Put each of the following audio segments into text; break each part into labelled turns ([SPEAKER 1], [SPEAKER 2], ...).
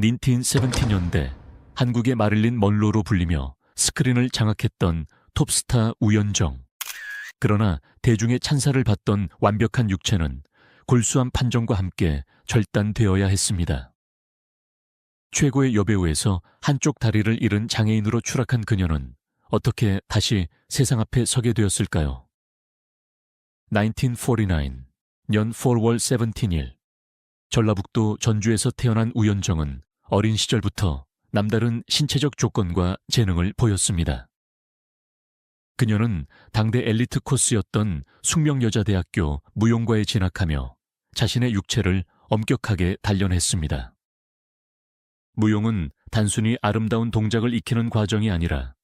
[SPEAKER 1] 1970년대 한국의 마릴린 먼로로 불리며 스크린을 장악했던 톱스타 우연정. 그러나 대중의 찬사를 받던 완벽한 육체는 골수한 판정과 함께 절단되어야 했습니다. 최고의 여배우에서 한쪽 다리를 잃은 장애인으로 추락한 그녀는 어떻게 다시 세상 앞에 서게 되었을까요? 1949, 년 4월 17일, 전라북도 전주에서 태어난 우연정은 어린 시절부터 남다른 신체적 조건과 재능을 보였습니다. 그녀는 당대 엘리트 코스였던 숙명여자대학교 무용과에 진학하며 자신의 육체를 엄격하게 단련했습니다. 무용은 단순히 아름다운 동작을 익히는 과정이 아니라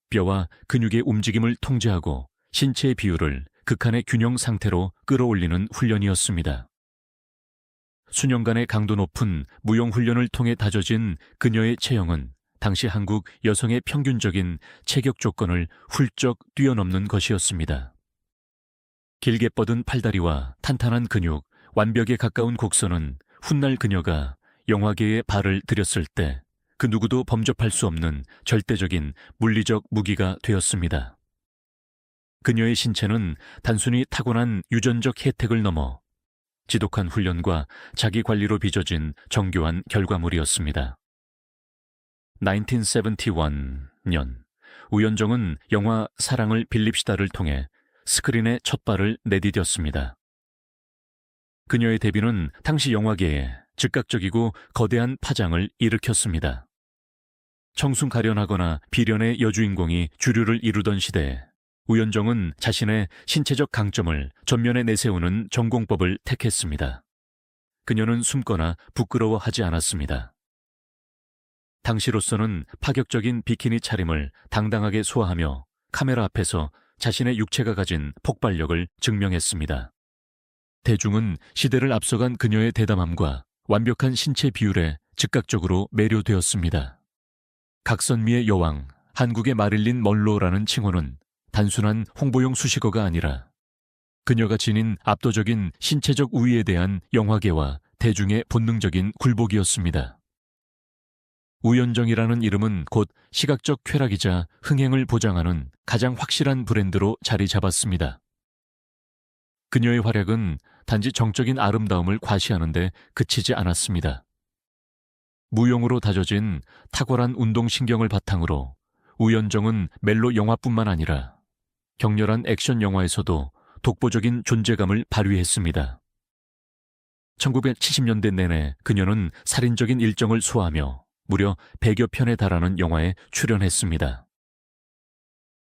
[SPEAKER 1] 뼈와 근육의 움직임을 통제하고 신체의 비율을 극한의 균형 상태로 끌어올리는 훈련이었습니다. 수년간의 강도 높은 무용 훈련을 통해 다져진 그녀의 체형은 당시 한국 여성의 평균적인 체격 조건을 훌쩍 뛰어넘는 것이었습니다. 길게 뻗은 팔다리와 탄탄한 근육, 완벽에 가까운 곡선은 훗날 그녀가 영화계에 발을 들였을 때 그 누구도 범접할 수 없는 절대적인 물리적 무기가 되었습니다. 그녀의 신체는 단순히 타고난 유전적 혜택을 넘어 지독한 훈련과 자기 관리로 빚어진 정교한 결과물이었습니다. 1971년, 우연정은 영화 사랑을 빌립시다를 통해 스크린에 첫 발을 내디뎠습니다. 그녀의 데뷔는 당시 영화계에 즉각적이고 거대한 파장을 일으켰습니다. 청순 가련하거나 비련의 여주인공이 주류를 이루던 시대에 우연정은 자신의 신체적 강점을 전면에 내세우는 전공법을 택했습니다. 그녀는 숨거나 부끄러워하지 않았습니다. 당시로서는 파격적인 비키니 차림을 당당하게 소화하며 카메라 앞에서 자신의 육체가 가진 폭발력을 증명했습니다. 대중은 시대를 앞서간 그녀의 대담함과 완벽한 신체 비율에 즉각적으로 매료되었습니다. 각선미의 여왕, 한국의 마릴린 먼로라는 칭호는 단순한 홍보용 수식어가 아니라 그녀가 지닌 압도적인 신체적 우위에 대한 영화계와 대중의 본능적인 굴복이었습니다. 우연정이라는 이름은 곧 시각적 쾌락이자 흥행을 보장하는 가장 확실한 브랜드로 자리 잡았습니다. 그녀의 활약은 단지 정적인 아름다움을 과시하는 데 그치지 않았습니다. 무용으로 다져진 탁월한 운동신경을 바탕으로 우연정은 멜로 영화뿐만 아니라 격렬한 액션 영화에서도 독보적인 존재감을 발휘했습니다. 1970년대 내내 그녀는 살인적인 일정을 소화하며 무려 100여 편에 달하는 영화에 출연했습니다.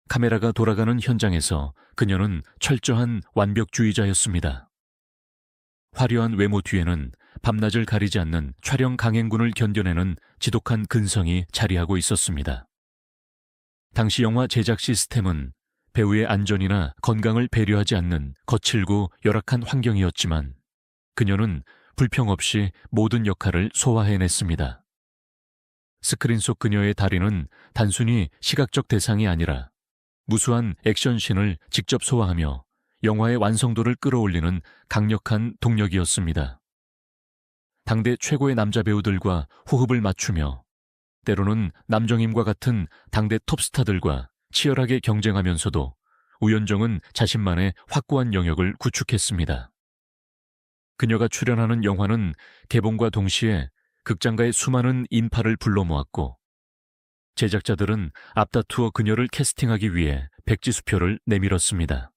[SPEAKER 1] 카메라가 돌아가는 현장에서 그녀는 철저한 완벽주의자였습니다. 화려한 외모 뒤에는 밤낮을 가리지 않는 촬영 강행군을 견뎌내는 지독한 근성이 자리하고 있었습니다. 당시 영화 제작 시스템은 배우의 안전이나 건강을 배려하지 않는 거칠고 열악한 환경이었지만 그녀는 불평 없이 모든 역할을 소화해냈습니다. 스크린 속 그녀의 다리는 단순히 시각적 대상이 아니라 무수한 액션씬을 직접 소화하며 영화의 완성도를 끌어올리는 강력한 동력이었습니다. 당대 최고의 남자 배우들과 호흡을 맞추며 때로는 남정임과 같은 당대 톱스타들과 치열하게 경쟁하면서도 우연정은 자신만의 확고한 영역을 구축했습니다. 그녀가 출연하는 영화는 개봉과 동시에 극장가의 수많은 인파를 불러 모았고 제작자들은 앞다투어 그녀를 캐스팅하기 위해 백지수표를 내밀었습니다.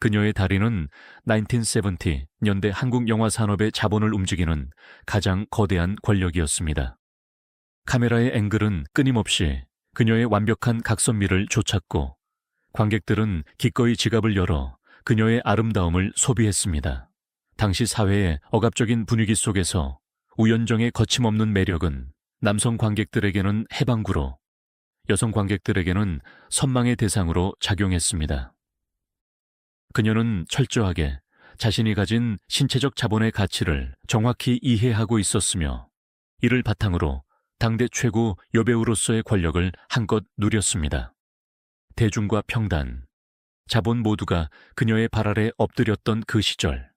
[SPEAKER 1] 그녀의 다리는 1970년대 한국 영화 산업의 자본을 움직이는 가장 거대한 권력이었습니다. 카메라의 앵글은 끊임없이 그녀의 완벽한 각선미를 쫓았고 관객들은 기꺼이 지갑을 열어 그녀의 아름다움을 소비했습니다. 당시 사회의 억압적인 분위기 속에서 우연정의 거침없는 매력은 남성 관객들에게는 해방구로, 여성 관객들에게는 선망의 대상으로 작용했습니다. 그녀는 철저하게 자신이 가진 신체적 자본의 가치를 정확히 이해하고 있었으며 이를 바탕으로 당대 최고 여배우로서의 권력을 한껏 누렸습니다. 대중과 평단, 자본 모두가 그녀의 발 아래 엎드렸던 그 시절,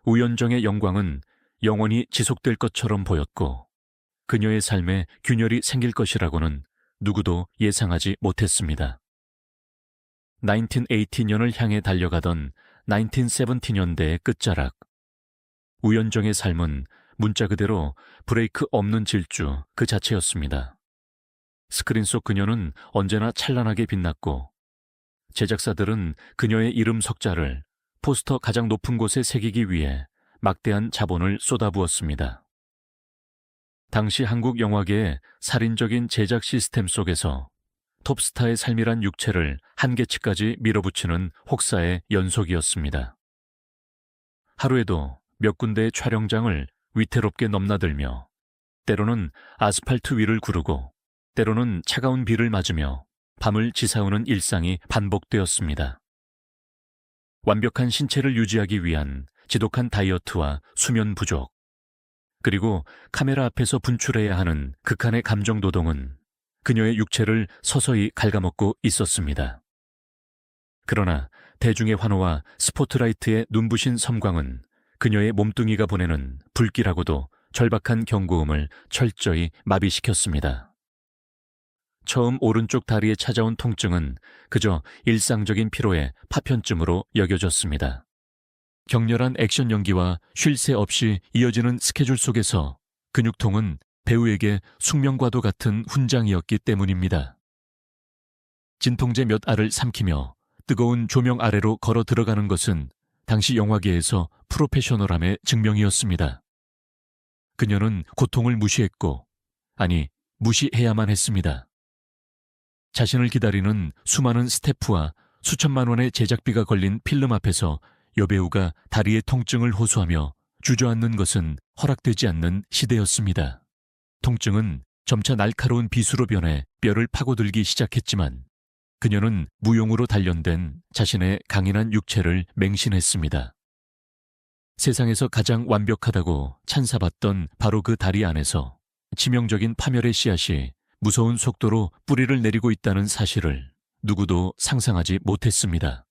[SPEAKER 1] 우연정의 영광은 영원히 지속될 것처럼 보였고 그녀의 삶에 균열이 생길 것이라고는 누구도 예상하지 못했습니다. 1980년을 향해 달려가던 1970년대의 끝자락. 우연정의 삶은 문자 그대로 브레이크 없는 질주 그 자체였습니다. 스크린 속 그녀는 언제나 찬란하게 빛났고 제작사들은 그녀의 이름 석자를 포스터 가장 높은 곳에 새기기 위해 막대한 자본을 쏟아부었습니다. 당시 한국 영화계의 살인적인 제작 시스템 속에서 톱스타의 삶이란 육체를 한계치까지 밀어붙이는 혹사의 연속이었습니다. 하루에도 몇 군데의 촬영장을 위태롭게 넘나들며 때로는 아스팔트 위를 구르고 때로는 차가운 비를 맞으며 밤을 지새우는 일상이 반복되었습니다. 완벽한 신체를 유지하기 위한 지독한 다이어트와 수면 부족, 그리고 카메라 앞에서 분출해야 하는 극한의 감정 노동은 그녀의 육체를 서서히 갉아먹고 있었습니다. 그러나 대중의 환호와 스포트라이트의 눈부신 섬광은 그녀의 몸뚱이가 보내는 불길하고도 절박한 경고음을 철저히 마비시켰습니다. 처음 오른쪽 다리에 찾아온 통증은 그저 일상적인 피로의 파편쯤으로 여겨졌습니다. 격렬한 액션 연기와 쉴 새 없이 이어지는 스케줄 속에서 근육통은 배우에게 숙명과도 같은 훈장이었기 때문입니다. 진통제 몇 알을 삼키며 뜨거운 조명 아래로 걸어 들어가는 것은 당시 영화계에서 프로페셔널함의 증명이었습니다. 그녀는 고통을 무시했고, 아니, 무시해야만 했습니다. 자신을 기다리는 수많은 스태프와 수천만 원의 제작비가 걸린 필름 앞에서 여배우가 다리의 통증을 호소하며 주저앉는 것은 허락되지 않는 시대였습니다. 통증은 점차 날카로운 비수로 변해 뼈를 파고들기 시작했지만 그녀는 무용으로 단련된 자신의 강인한 육체를 맹신했습니다. 세상에서 가장 완벽하다고 찬사받던 바로 그 다리 안에서 치명적인 파멸의 씨앗이 무서운 속도로 뿌리를 내리고 있다는 사실을 누구도 상상하지 못했습니다.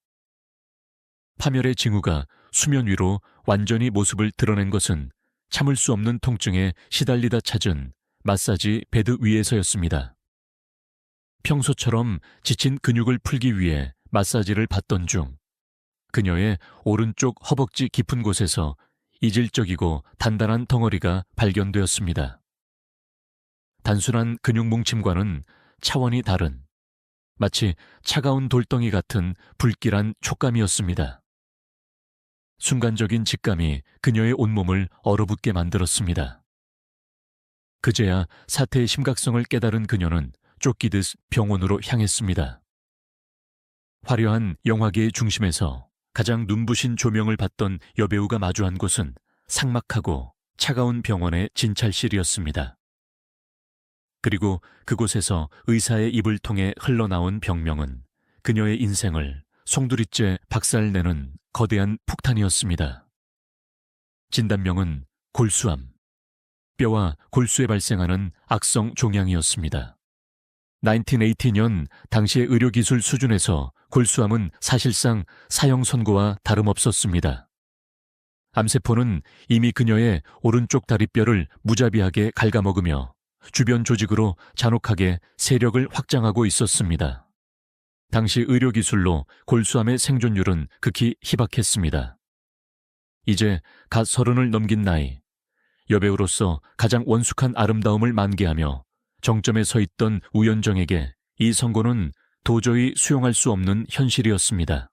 [SPEAKER 1] 파멸의 징후가 수면 위로 완전히 모습을 드러낸 것은 참을 수 없는 통증에 시달리다 찾은 마사지 베드 위에서였습니다. 평소처럼 지친 근육을 풀기 위해 마사지를 받던 중 그녀의 오른쪽 허벅지 깊은 곳에서 이질적이고 단단한 덩어리가 발견되었습니다. 단순한 근육 뭉침과는 차원이 다른 마치 차가운 돌덩이 같은 불길한 촉감이었습니다. 순간적인 직감이 그녀의 온몸을 얼어붙게 만들었습니다. 그제야 사태의 심각성을 깨달은 그녀는 쫓기듯 병원으로 향했습니다. 화려한 영화계의 중심에서 가장 눈부신 조명을 받던 여배우가 마주한 곳은 삭막하고 차가운 병원의 진찰실이었습니다. 그리고 그곳에서 의사의 입을 통해 흘러나온 병명은 그녀의 인생을 송두리째 박살내는 거대한 폭탄이었습니다. 진단명은 골수암, 뼈와 골수에 발생하는 악성 종양이었습니다. 1980년 당시의 의료기술 수준에서 골수암은 사실상 사형 선고와 다름없었습니다. 암세포는 이미 그녀의 오른쪽 다리뼈를 무자비하게 갉아먹으며 주변 조직으로 잔혹하게 세력을 확장하고 있었습니다. 당시 의료기술로 골수암의 생존율은 극히 희박했습니다. 이제 갓 30을 넘긴 나이, 여배우로서 가장 원숙한 아름다움을 만개하며 정점에 서 있던 우연정에게 이 선고는 도저히 수용할 수 없는 현실이었습니다.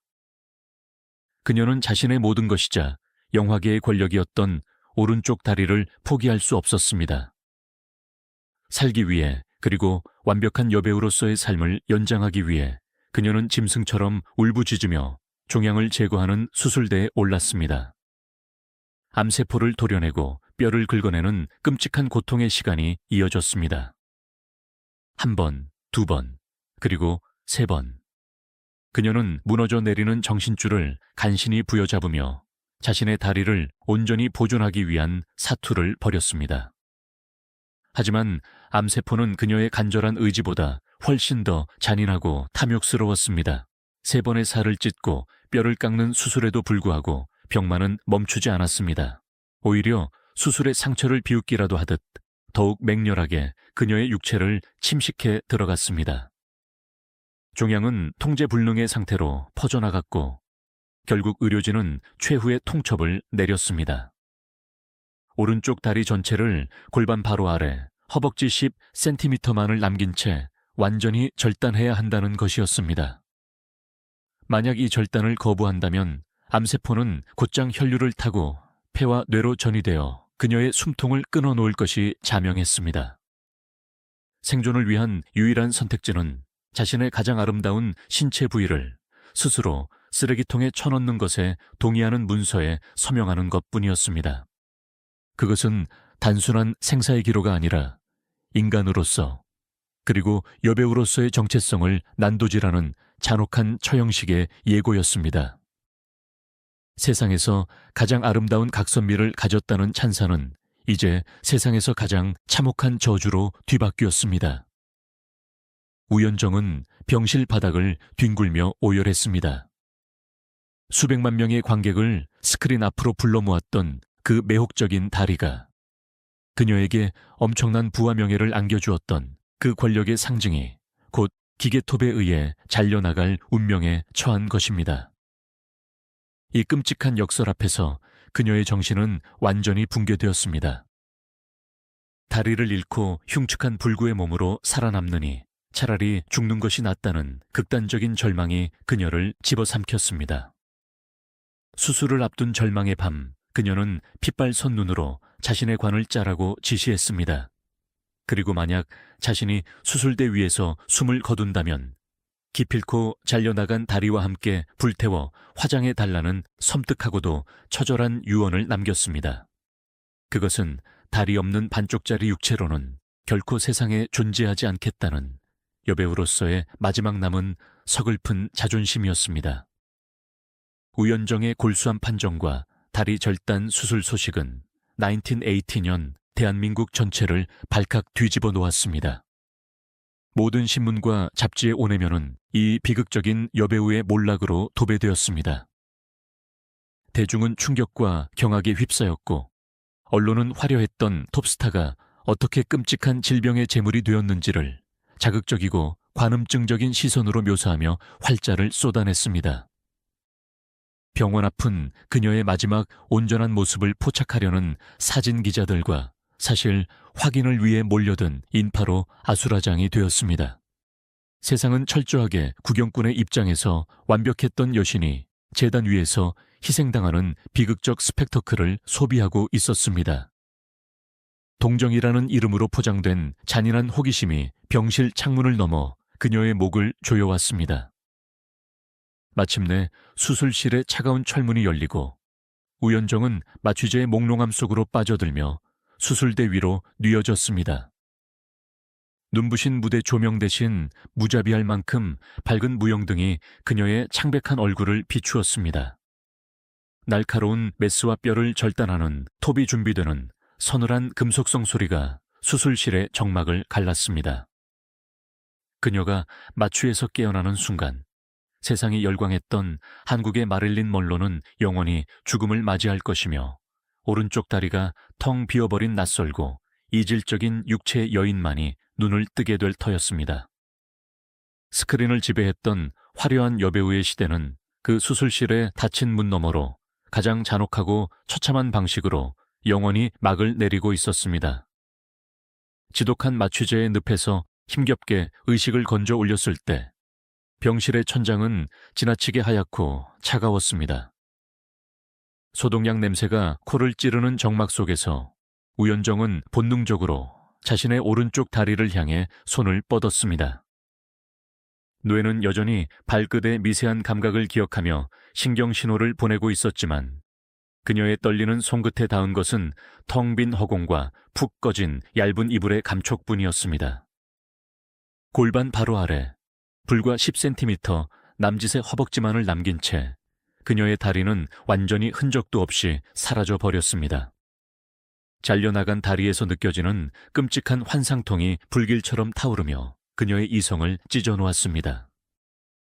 [SPEAKER 1] 그녀는 자신의 모든 것이자 영화계의 권력이었던 오른쪽 다리를 포기할 수 없었습니다. 살기 위해 그리고 완벽한 여배우로서의 삶을 연장하기 위해 그녀는 짐승처럼 울부짖으며 종양을 제거하는 수술대에 올랐습니다. 암세포를 도려내고 뼈를 긁어내는 끔찍한 고통의 시간이 이어졌습니다. 한 번, 두 번, 그리고 세 번. 그녀는 무너져 내리는 정신줄을 간신히 부여잡으며 자신의 다리를 온전히 보존하기 위한 사투를 벌였습니다. 하지만 암세포는 그녀의 간절한 의지보다 훨씬 더 잔인하고 탐욕스러웠습니다. 3번의 살을 찢고 뼈를 깎는 수술에도 불구하고 병만은 멈추지 않았습니다. 오히려 수술의 상처를 비웃기라도 하듯 더욱 맹렬하게 그녀의 육체를 침식해 들어갔습니다. 종양은 통제불능의 상태로 퍼져나갔고 결국 의료진은 최후의 통첩을 내렸습니다. 오른쪽 다리 전체를 골반 바로 아래 허벅지 10cm만을 남긴 채 완전히 절단해야 한다는 것이었습니다. 만약 이 절단을 거부한다면 암세포는 곧장 혈류를 타고 폐와 뇌로 전이되어 그녀의 숨통을 끊어놓을 것이 자명했습니다. 생존을 위한 유일한 선택지는 자신의 가장 아름다운 신체 부위를 스스로 쓰레기통에 쳐넣는 것에 동의하는 문서에 서명하는 것뿐이었습니다. 그것은 단순한 생사의 기로가 아니라 인간으로서 그리고 여배우로서의 정체성을 난도질하는 잔혹한 처형식의 예고였습니다. 세상에서 가장 아름다운 각선미를 가졌다는 찬사는 이제 세상에서 가장 참혹한 저주로 뒤바뀌었습니다. 우연정은 병실 바닥을 뒹굴며 오열했습니다. 수백만 명의 관객을 스크린 앞으로 불러 모았던 그 매혹적인 다리가 그녀에게 엄청난 부와 명예를 안겨주었던 그 권력의 상징이 곧 기계톱에 의해 잘려나갈 운명에 처한 것입니다. 이 끔찍한 역설 앞에서 그녀의 정신은 완전히 붕괴되었습니다. 다리를 잃고 흉측한 불구의 몸으로 살아남느니 차라리 죽는 것이 낫다는 극단적인 절망이 그녀를 집어삼켰습니다. 수술을 앞둔 절망의 밤, 그녀는 핏발선 눈으로 자신의 관을 짜라고 지시했습니다. 그리고 만약 자신이 수술대 위에서 숨을 거둔다면 기필코 잘려나간 다리와 함께 불태워 화장해 달라는 섬뜩하고도 처절한 유언을 남겼습니다. 그것은 다리 없는 반쪽짜리 육체로는 결코 세상에 존재하지 않겠다는 여배우로서의 마지막 남은 서글픈 자존심이었습니다. 우연정의 골수한 판정과 다리 절단 수술 소식은 1980년 대한민국 전체를 발칵 뒤집어 놓았습니다. 모든 신문과 잡지의 온해면은 이 비극적인 여배우의 몰락으로 도배되었습니다. 대중은 충격과 경악에 휩싸였고 언론은 화려했던 톱스타가 어떻게 끔찍한 질병의 제물이 되었는지를 자극적이고 관음증적인 시선으로 묘사하며 활자를 쏟아냈습니다. 병원 앞은 그녀의 마지막 온전한 모습을 포착하려는 사진 기자들과 사실 확인을 위해 몰려든 인파로 아수라장이 되었습니다. 세상은 철저하게 구경꾼의 입장에서 완벽했던 여신이 재단 위에서 희생당하는 비극적 스펙터클을 소비하고 있었습니다. 동정이라는 이름으로 포장된 잔인한 호기심이 병실 창문을 넘어 그녀의 목을 조여왔습니다. 마침내 수술실의 차가운 철문이 열리고 우연정은 마취제의 몽롱함 속으로 빠져들며 수술대 위로 뉘어졌습니다. 눈부신 무대 조명 대신 무자비할 만큼 밝은 무용등이 그녀의 창백한 얼굴을 비추었습니다. 날카로운 메스와 뼈를 절단하는 톱이 준비되는 서늘한 금속성 소리가 수술실의 정막을 갈랐습니다. 그녀가 마취에서 깨어나는 순간 세상이 열광했던 한국의 마릴린 먼로는 영원히 죽음을 맞이할 것이며 오른쪽 다리가 텅 비어버린 낯설고 이질적인 육체의 여인만이 눈을 뜨게 될 터였습니다. 스크린을 지배했던 화려한 여배우의 시대는 그 수술실의 닫힌 문 너머로 가장 잔혹하고 처참한 방식으로 영원히 막을 내리고 있었습니다. 지독한 마취제의 늪에서 힘겹게 의식을 건져 올렸을 때 병실의 천장은 지나치게 하얗고 차가웠습니다. 소독약 냄새가 코를 찌르는 정막 속에서 우연정은 본능적으로 자신의 오른쪽 다리를 향해 손을 뻗었습니다. 뇌는 여전히 발끝의 미세한 감각을 기억하며 신경신호를 보내고 있었지만 그녀의 떨리는 손끝에 닿은 것은 텅 빈 허공과 푹 꺼진 얇은 이불의 감촉뿐이었습니다. 골반 바로 아래 불과 10cm 남짓의 허벅지만을 남긴 채 그녀의 다리는 완전히 흔적도 없이 사라져 버렸습니다. 잘려나간 다리에서 느껴지는 끔찍한 환상통이 불길처럼 타오르며 그녀의 이성을 찢어놓았습니다.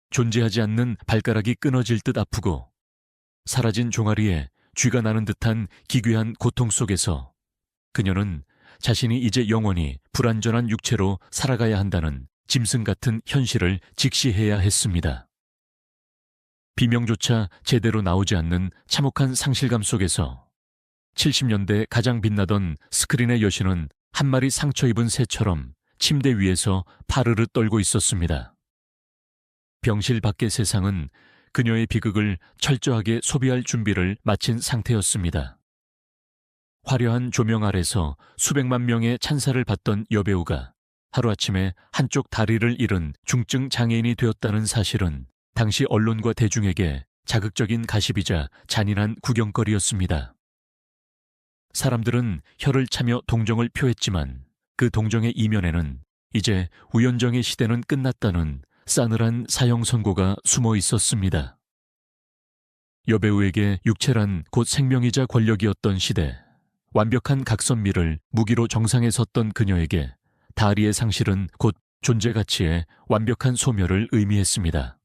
[SPEAKER 1] 존재하지 않는 발가락이 끊어질 듯 아프고 사라진 종아리에 쥐가 나는 듯한 기괴한 고통 속에서 그녀는 자신이 이제 영원히 불완전한 육체로 살아가야 한다는 짐승 같은 현실을 직시해야 했습니다. 비명조차 제대로 나오지 않는 참혹한 상실감 속에서 70년대 가장 빛나던 스크린의 여신은 한 마리 상처 입은 새처럼 침대 위에서 파르르 떨고 있었습니다. 병실 밖의 세상은 그녀의 비극을 철저하게 소비할 준비를 마친 상태였습니다. 화려한 조명 아래서 수백만 명의 찬사를 받던 여배우가 하루아침에 한쪽 다리를 잃은 중증 장애인이 되었다는 사실은 당시 언론과 대중에게 자극적인 가십이자 잔인한 구경거리였습니다. 사람들은 혀를 차며 동정을 표했지만 그 동정의 이면에는 이제 우연정의 시대는 끝났다는 싸늘한 사형 선고가 숨어 있었습니다. 여배우에게 육체란 곧 생명이자 권력이었던 시대, 완벽한 각선미를 무기로 정상에 섰던 그녀에게 다리의 상실은 곧 존재 가치의 완벽한 소멸을 의미했습니다.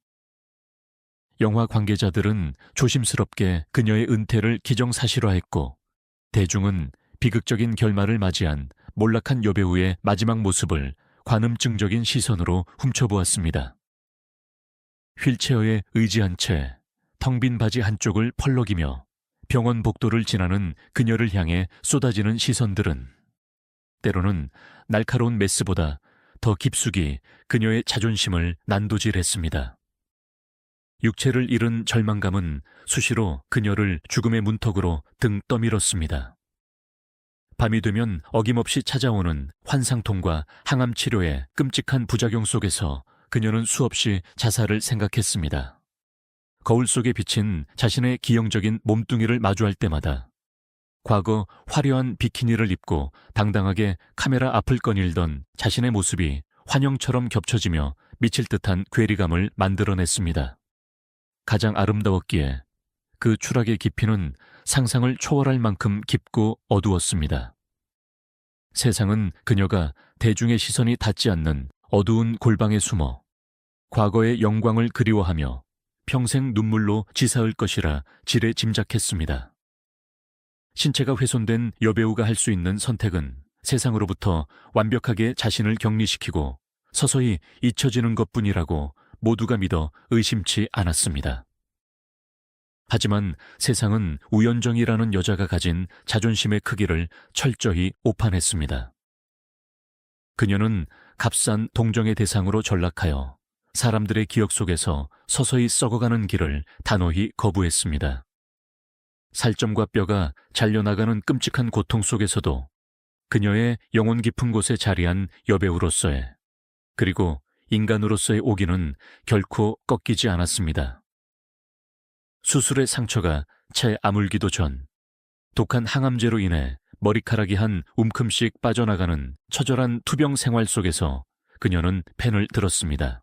[SPEAKER 1] 영화 관계자들은 조심스럽게 그녀의 은퇴를 기정사실화했고, 대중은 비극적인 결말을 맞이한 몰락한 여배우의 마지막 모습을 관음증적인 시선으로 훔쳐보았습니다. 휠체어에 의지한 채 텅 빈 바지 한쪽을 펄럭이며 병원 복도를 지나는 그녀를 향해 쏟아지는 시선들은 때로는 날카로운 메스보다 더 깊숙이 그녀의 자존심을 난도질했습니다. 육체를 잃은 절망감은 수시로 그녀를 죽음의 문턱으로 등 떠밀었습니다. 밤이 되면 어김없이 찾아오는 환상통과 항암 치료의 끔찍한 부작용 속에서 그녀는 수없이 자살을 생각했습니다. 거울 속에 비친 자신의 기형적인 몸뚱이를 마주할 때마다 과거 화려한 비키니를 입고 당당하게 카메라 앞을 거닐던 자신의 모습이 환영처럼 겹쳐지며 미칠 듯한 괴리감을 만들어냈습니다. 가장 아름다웠기에 그 추락의 깊이는 상상을 초월할 만큼 깊고 어두웠습니다. 세상은 그녀가 대중의 시선이 닿지 않는 어두운 골방에 숨어 과거의 영광을 그리워하며 평생 눈물로 지사을 것이라 지레 짐작했습니다. 신체가 훼손된 여배우가 할 수 있는 선택은 세상으로부터 완벽하게 자신을 격리시키고 서서히 잊혀지는 것뿐이라고 모두가 믿어 의심치 않았습니다. 하지만 세상은 우연정이라는 여자가 가진 자존심의 크기를 철저히 오판했습니다. 그녀는 값싼 동정의 대상으로 전락하여 사람들의 기억 속에서 서서히 썩어가는 길을 단호히 거부했습니다. 살점과 뼈가 잘려나가는 끔찍한 고통 속에서도 그녀의 영혼 깊은 곳에 자리한 여배우로서의, 그리고 인간으로서의 오기는 결코 꺾이지 않았습니다. 수술의 상처가 채 아물기도 전 독한 항암제로 인해 머리카락이 한 움큼씩 빠져나가는 처절한 투병 생활 속에서 그녀는 펜을 들었습니다.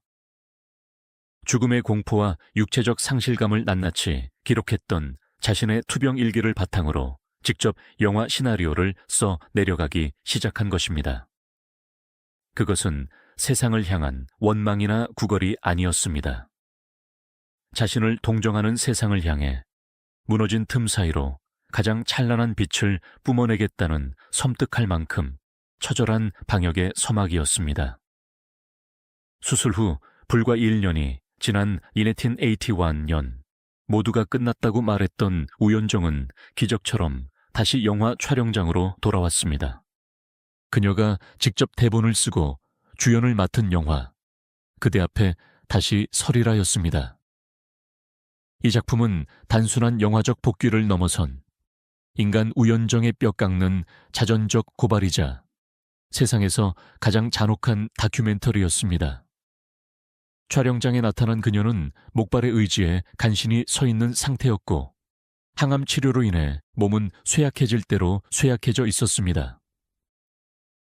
[SPEAKER 1] 죽음의 공포와 육체적 상실감을 낱낱이 기록했던 자신의 투병 일기를 바탕으로 직접 영화 시나리오를 써 내려가기 시작한 것입니다. 그것은 세상을 향한 원망이나 구걸이 아니었습니다. 자신을 동정하는 세상을 향해 무너진 틈 사이로 가장 찬란한 빛을 뿜어내겠다는 섬뜩할 만큼 처절한 방역의 서막이었습니다. 수술 후 불과 1년이 지난 1981년 모두가 끝났다고 말했던 우연정은 기적처럼 다시 영화 촬영장으로 돌아왔습니다. 그녀가 직접 대본을 쓰고 주연을 맡은 영화, 그대 앞에 다시 서리라였습니다. 이 작품은 단순한 영화적 복귀를 넘어선 인간 우연정의 뼈 깎는 자전적 고발이자 세상에서 가장 잔혹한 다큐멘터리였습니다. 촬영장에 나타난 그녀는 목발의 의지에 간신히 서 있는 상태였고 항암 치료로 인해 몸은 쇠약해질 대로 쇠약해져 있었습니다.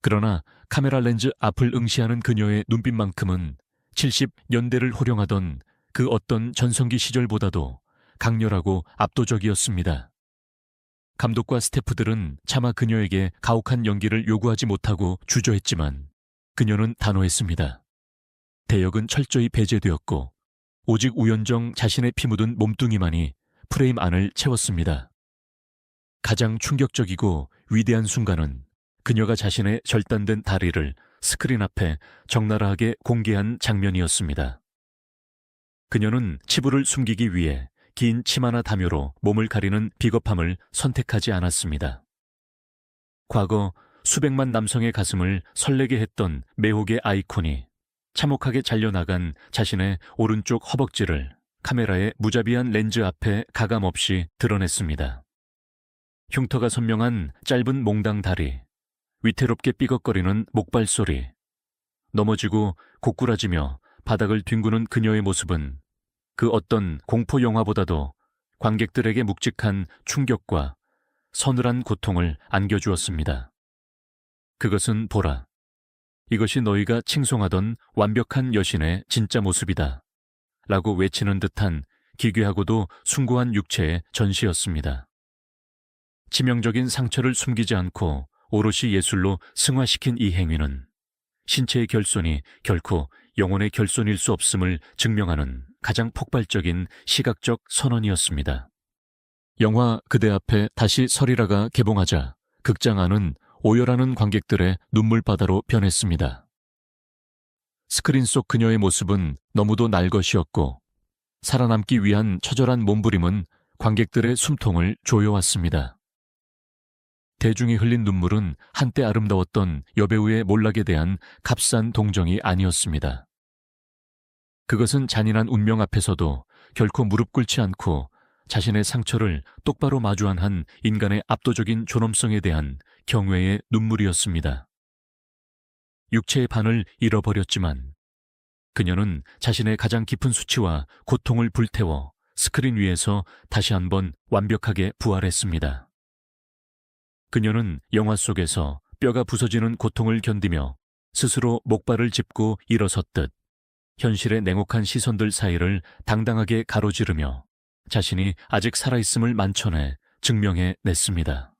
[SPEAKER 1] 그러나 카메라 렌즈 앞을 응시하는 그녀의 눈빛만큼은 70년대를 호령하던 그 어떤 전성기 시절보다도 강렬하고 압도적이었습니다. 감독과 스태프들은 차마 그녀에게 가혹한 연기를 요구하지 못하고 주저했지만 그녀는 단호했습니다. 대역은 철저히 배제되었고 오직 우연정 자신의 피 묻은 몸뚱이만이 프레임 안을 채웠습니다. 가장 충격적이고 위대한 순간은 그녀가 자신의 절단된 다리를 스크린 앞에 적나라하게 공개한 장면이었습니다. 그녀는 치부를 숨기기 위해 긴 치마나 담요로 몸을 가리는 비겁함을 선택하지 않았습니다. 과거 수백만 남성의 가슴을 설레게 했던 매혹의 아이콘이 참혹하게 잘려나간 자신의 오른쪽 허벅지를 카메라의 무자비한 렌즈 앞에 가감없이 드러냈습니다. 흉터가 선명한 짧은 몽당 다리, 위태롭게 삐걱거리는 목발 소리, 넘어지고 고꾸라지며 바닥을 뒹구는 그녀의 모습은 그 어떤 공포 영화보다도 관객들에게 묵직한 충격과 서늘한 고통을 안겨주었습니다. 그것은 보라. 이것이 너희가 칭송하던 완벽한 여신의 진짜 모습이다. 라고 외치는 듯한 기괴하고도 숭고한 육체의 전시였습니다. 치명적인 상처를 숨기지 않고 오롯이 예술로 승화시킨 이 행위는 신체의 결손이 결코 영혼의 결손일 수 없음을 증명하는 가장 폭발적인 시각적 선언이었습니다. 영화 그대 앞에 다시 서리라가 개봉하자 극장 안은 오열하는 관객들의 눈물바다로 변했습니다. 스크린 속 그녀의 모습은 너무도 날것이었고 살아남기 위한 처절한 몸부림은 관객들의 숨통을 조여왔습니다. 대중이 흘린 눈물은 한때 아름다웠던 여배우의 몰락에 대한 값싼 동정이 아니었습니다. 그것은 잔인한 운명 앞에서도 결코 무릎 꿇지 않고 자신의 상처를 똑바로 마주한 한 인간의 압도적인 존엄성에 대한 경외의 눈물이었습니다. 육체의 반을 잃어버렸지만 그녀는 자신의 가장 깊은 수치와 고통을 불태워 스크린 위에서 다시 한번 완벽하게 부활했습니다. 그녀는 영화 속에서 뼈가 부서지는 고통을 견디며 스스로 목발을 짚고 일어섰듯 현실의 냉혹한 시선들 사이를 당당하게 가로지르며 자신이 아직 살아있음을 만천해 증명해 냈습니다.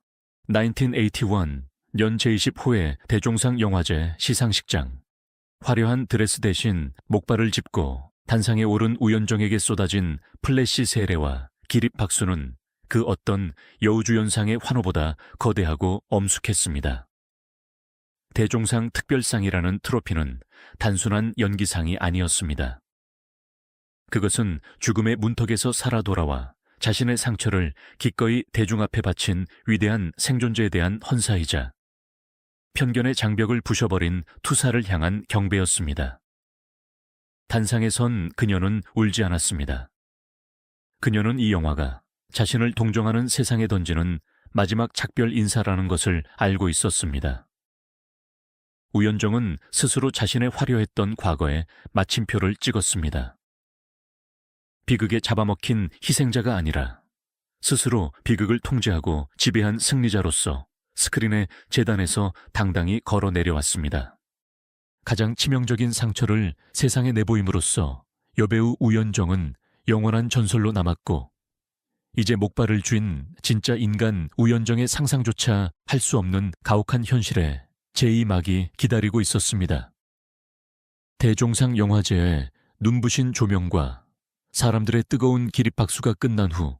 [SPEAKER 1] 1981 년 제20회 대종상 영화제 시상식장. 화려한 드레스 대신 목발을 짚고 단상에 오른 우연정에게 쏟아진 플래시 세례와 기립 박수는 그 어떤 여우주연상의 환호보다 거대하고 엄숙했습니다. 대종상 특별상이라는 트로피는 단순한 연기상이 아니었습니다. 그것은 죽음의 문턱에서 살아 돌아와 자신의 상처를 기꺼이 대중 앞에 바친 위대한 생존자에 대한 헌사이자 편견의 장벽을 부셔버린 투사를 향한 경배였습니다. 단상에 선 그녀는 울지 않았습니다. 그녀는 이 영화가 자신을 동정하는 세상에 던지는 마지막 작별 인사라는 것을 알고 있었습니다. 우연정은 스스로 자신의 화려했던 과거에 마침표를 찍었습니다. 비극에 잡아먹힌 희생자가 아니라 스스로 비극을 통제하고 지배한 승리자로서 스크린의 재단에서 당당히 걸어 내려왔습니다. 가장 치명적인 상처를 세상에 내보임으로써 여배우 우연정은 영원한 전설로 남았고 이제 목발을 쥔 진짜 인간 우연정의 상상조차 할 수 없는 가혹한 현실에 제2막이 기다리고 있었습니다. 대종상 영화제의 눈부신 조명과 사람들의 뜨거운 기립박수가 끝난 후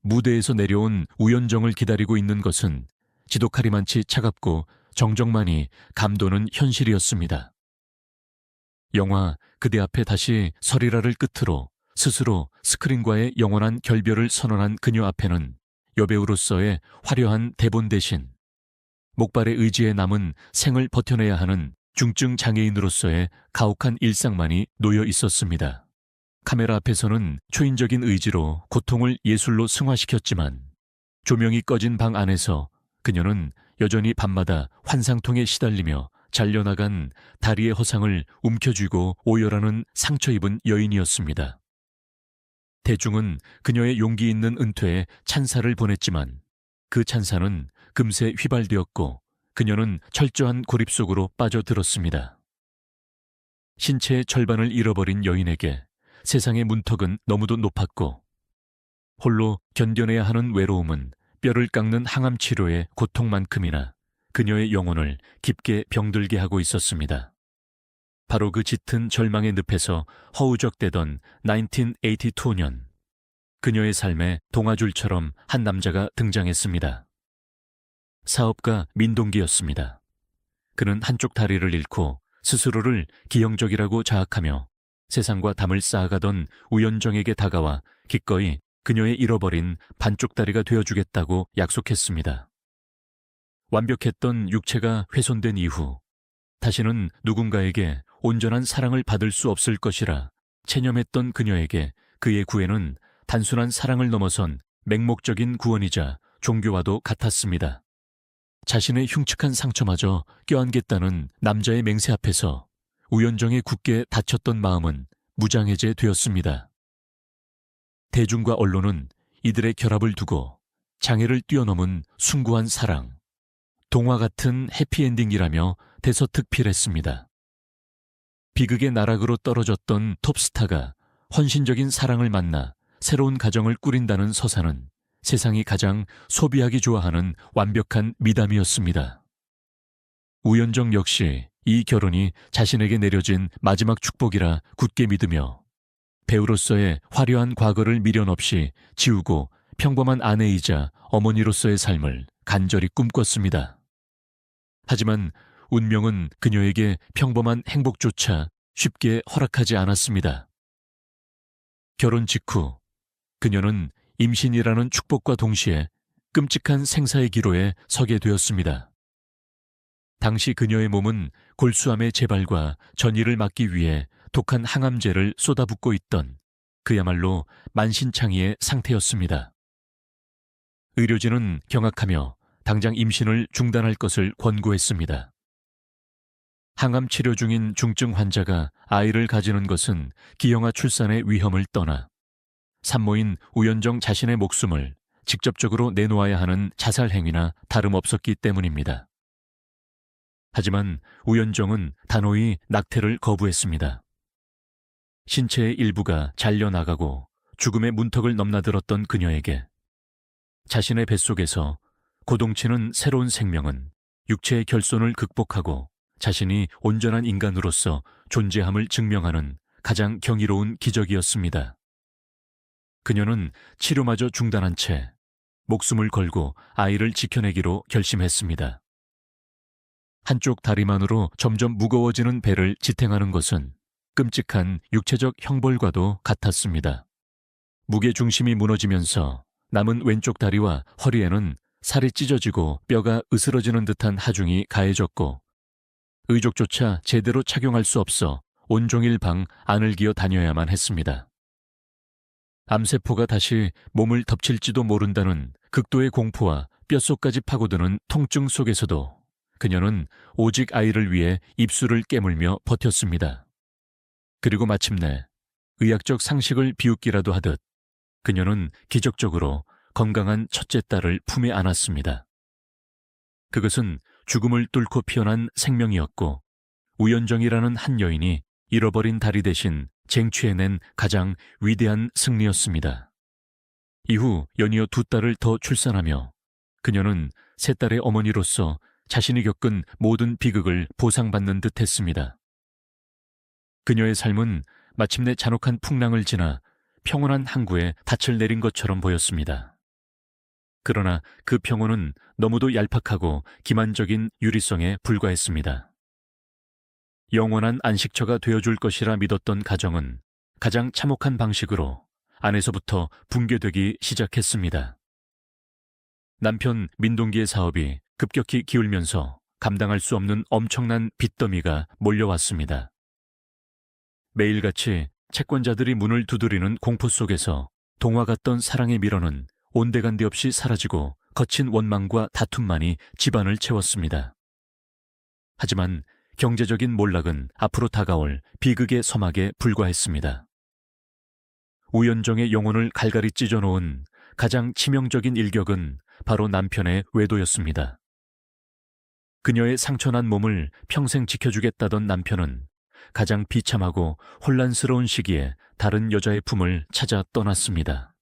[SPEAKER 1] 무대에서 내려온 우연정을 기다리고 있는 것은 지독하리만치 차갑고 정적만이 감도는 현실이었습니다. 영화 그대 앞에 다시 서리라를 끝으로 스스로 스크린과의 영원한 결별을 선언한 그녀 앞에는 여배우로서의 화려한 대본 대신 목발의 의지에 남은 생을 버텨내야 하는 중증 장애인으로서의 가혹한 일상만이 놓여 있었습니다. 카메라 앞에서는 초인적인 의지로 고통을 예술로 승화시켰지만 조명이 꺼진 방 안에서 그녀는 여전히 밤마다 환상통에 시달리며 잘려나간 다리의 허상을 움켜쥐고 오열하는 상처 입은 여인이었습니다. 대중은 그녀의 용기 있는 은퇴에 찬사를 보냈지만 그 찬사는 금세 휘발되었고 그녀는 철저한 고립 속으로 빠져들었습니다. 신체의 절반을 잃어버린 여인에게 세상의 문턱은 너무도 높았고 홀로 견뎌내야 하는 외로움은 뼈를 깎는 항암 치료의 고통만큼이나 그녀의 영혼을 깊게 병들게 하고 있었습니다. 바로 그 짙은 절망의 늪에서 허우적대던 1982년 그녀의 삶에 동화줄처럼 한 남자가 등장했습니다. 사업가 민동기였습니다. 그는 한쪽 다리를 잃고 스스로를 기형적이라고 자학하며 세상과 담을 쌓아가던 우연정에게 다가와 기꺼이 그녀의 잃어버린 반쪽 다리가 되어주겠다고 약속했습니다. 완벽했던 육체가 훼손된 이후 다시는 누군가에게 온전한 사랑을 받을 수 없을 것이라 체념했던 그녀에게 그의 구애는 단순한 사랑을 넘어선 맹목적인 구원이자 종교와도 같았습니다. 자신의 흉측한 상처마저 껴안겠다는 남자의 맹세 앞에서 우연정의 굳게 닫혔던 마음은 무장해제되었습니다. 대중과 언론은 이들의 결합을 두고 장애를 뛰어넘은 숭고한 사랑, 동화 같은 해피엔딩이라며 대서특필했습니다. 비극의 나락으로 떨어졌던 톱스타가 헌신적인 사랑을 만나 새로운 가정을 꾸린다는 서사는 세상이 가장 소비하기 좋아하는 완벽한 미담이었습니다. 우연정 역시 이 결혼이 자신에게 내려진 마지막 축복이라 굳게 믿으며 배우로서의 화려한 과거를 미련 없이 지우고 평범한 아내이자 어머니로서의 삶을 간절히 꿈꿨습니다. 하지만 운명은 그녀에게 평범한 행복조차 쉽게 허락하지 않았습니다. 결혼 직후 그녀는 임신이라는 축복과 동시에 끔찍한 생사의 기로에 서게 되었습니다. 당시 그녀의 몸은 골수암의 재발과 전이를 막기 위해 독한 항암제를 쏟아붓고 있던 그야말로 만신창이의 상태였습니다. 의료진은 경악하며 당장 임신을 중단할 것을 권고했습니다. 항암 치료 중인 중증 환자가 아이를 가지는 것은 기형아 출산의 위험을 떠나 산모인 우연정 자신의 목숨을 직접적으로 내놓아야 하는 자살 행위나 다름없었기 때문입니다. 하지만 우연정은 단호히 낙태를 거부했습니다. 신체의 일부가 잘려나가고 죽음의 문턱을 넘나들었던 그녀에게 자신의 뱃속에서 고동치는 새로운 생명은 육체의 결손을 극복하고 자신이 온전한 인간으로서 존재함을 증명하는 가장 경이로운 기적이었습니다. 그녀는 치료마저 중단한 채 목숨을 걸고 아이를 지켜내기로 결심했습니다. 한쪽 다리만으로 점점 무거워지는 배를 지탱하는 것은 끔찍한 육체적 형벌과도 같았습니다. 무게중심이 무너지면서 남은 왼쪽 다리와 허리에는 살이 찢어지고 뼈가 으스러지는 듯한 하중이 가해졌고 의족조차 제대로 착용할 수 없어 온종일 방 안을 기어 다녀야만 했습니다. 암세포가 다시 몸을 덮칠지도 모른다는 극도의 공포와 뼛속까지 파고드는 통증 속에서도 그녀는 오직 아이를 위해 입술을 깨물며 버텼습니다. 그리고 마침내 의학적 상식을 비웃기라도 하듯 그녀는 기적적으로 건강한 첫째 딸을 품에 안았습니다. 그것은 죽음을 뚫고 피어난 생명이었고 우연정이라는 한 여인이 잃어버린 다리 대신 쟁취해낸 가장 위대한 승리였습니다. 이후 연이어 두 딸을 더 출산하며 그녀는 세 딸의 어머니로서 자신이 겪은 모든 비극을 보상받는 듯 했습니다. 그녀의 삶은 마침내 잔혹한 풍랑을 지나 평온한 항구에 닻을 내린 것처럼 보였습니다. 그러나 그 평온은 너무도 얄팍하고 기만적인 유리성에 불과했습니다. 영원한 안식처가 되어줄 것이라 믿었던 가정은 가장 참혹한 방식으로 안에서부터 붕괴되기 시작했습니다. 남편 민동기의 사업이 급격히 기울면서 감당할 수 없는 엄청난 빚더미가 몰려왔습니다. 매일같이 채권자들이 문을 두드리는 공포 속에서 동화 같던 사랑의 미련은 온데간데 없이 사라지고 거친 원망과 다툼만이 집안을 채웠습니다. 하지만 경제적인 몰락은 앞으로 다가올 비극의 서막에 불과했습니다. 우연정의 영혼을 갈갈이 찢어놓은 가장 치명적인 일격은 바로 남편의 외도였습니다. 그녀의 상처난 몸을 평생 지켜주겠다던 남편은 가장 비참하고 혼란스러운 시기에 다른 여자의 품을 찾아 떠났습니다.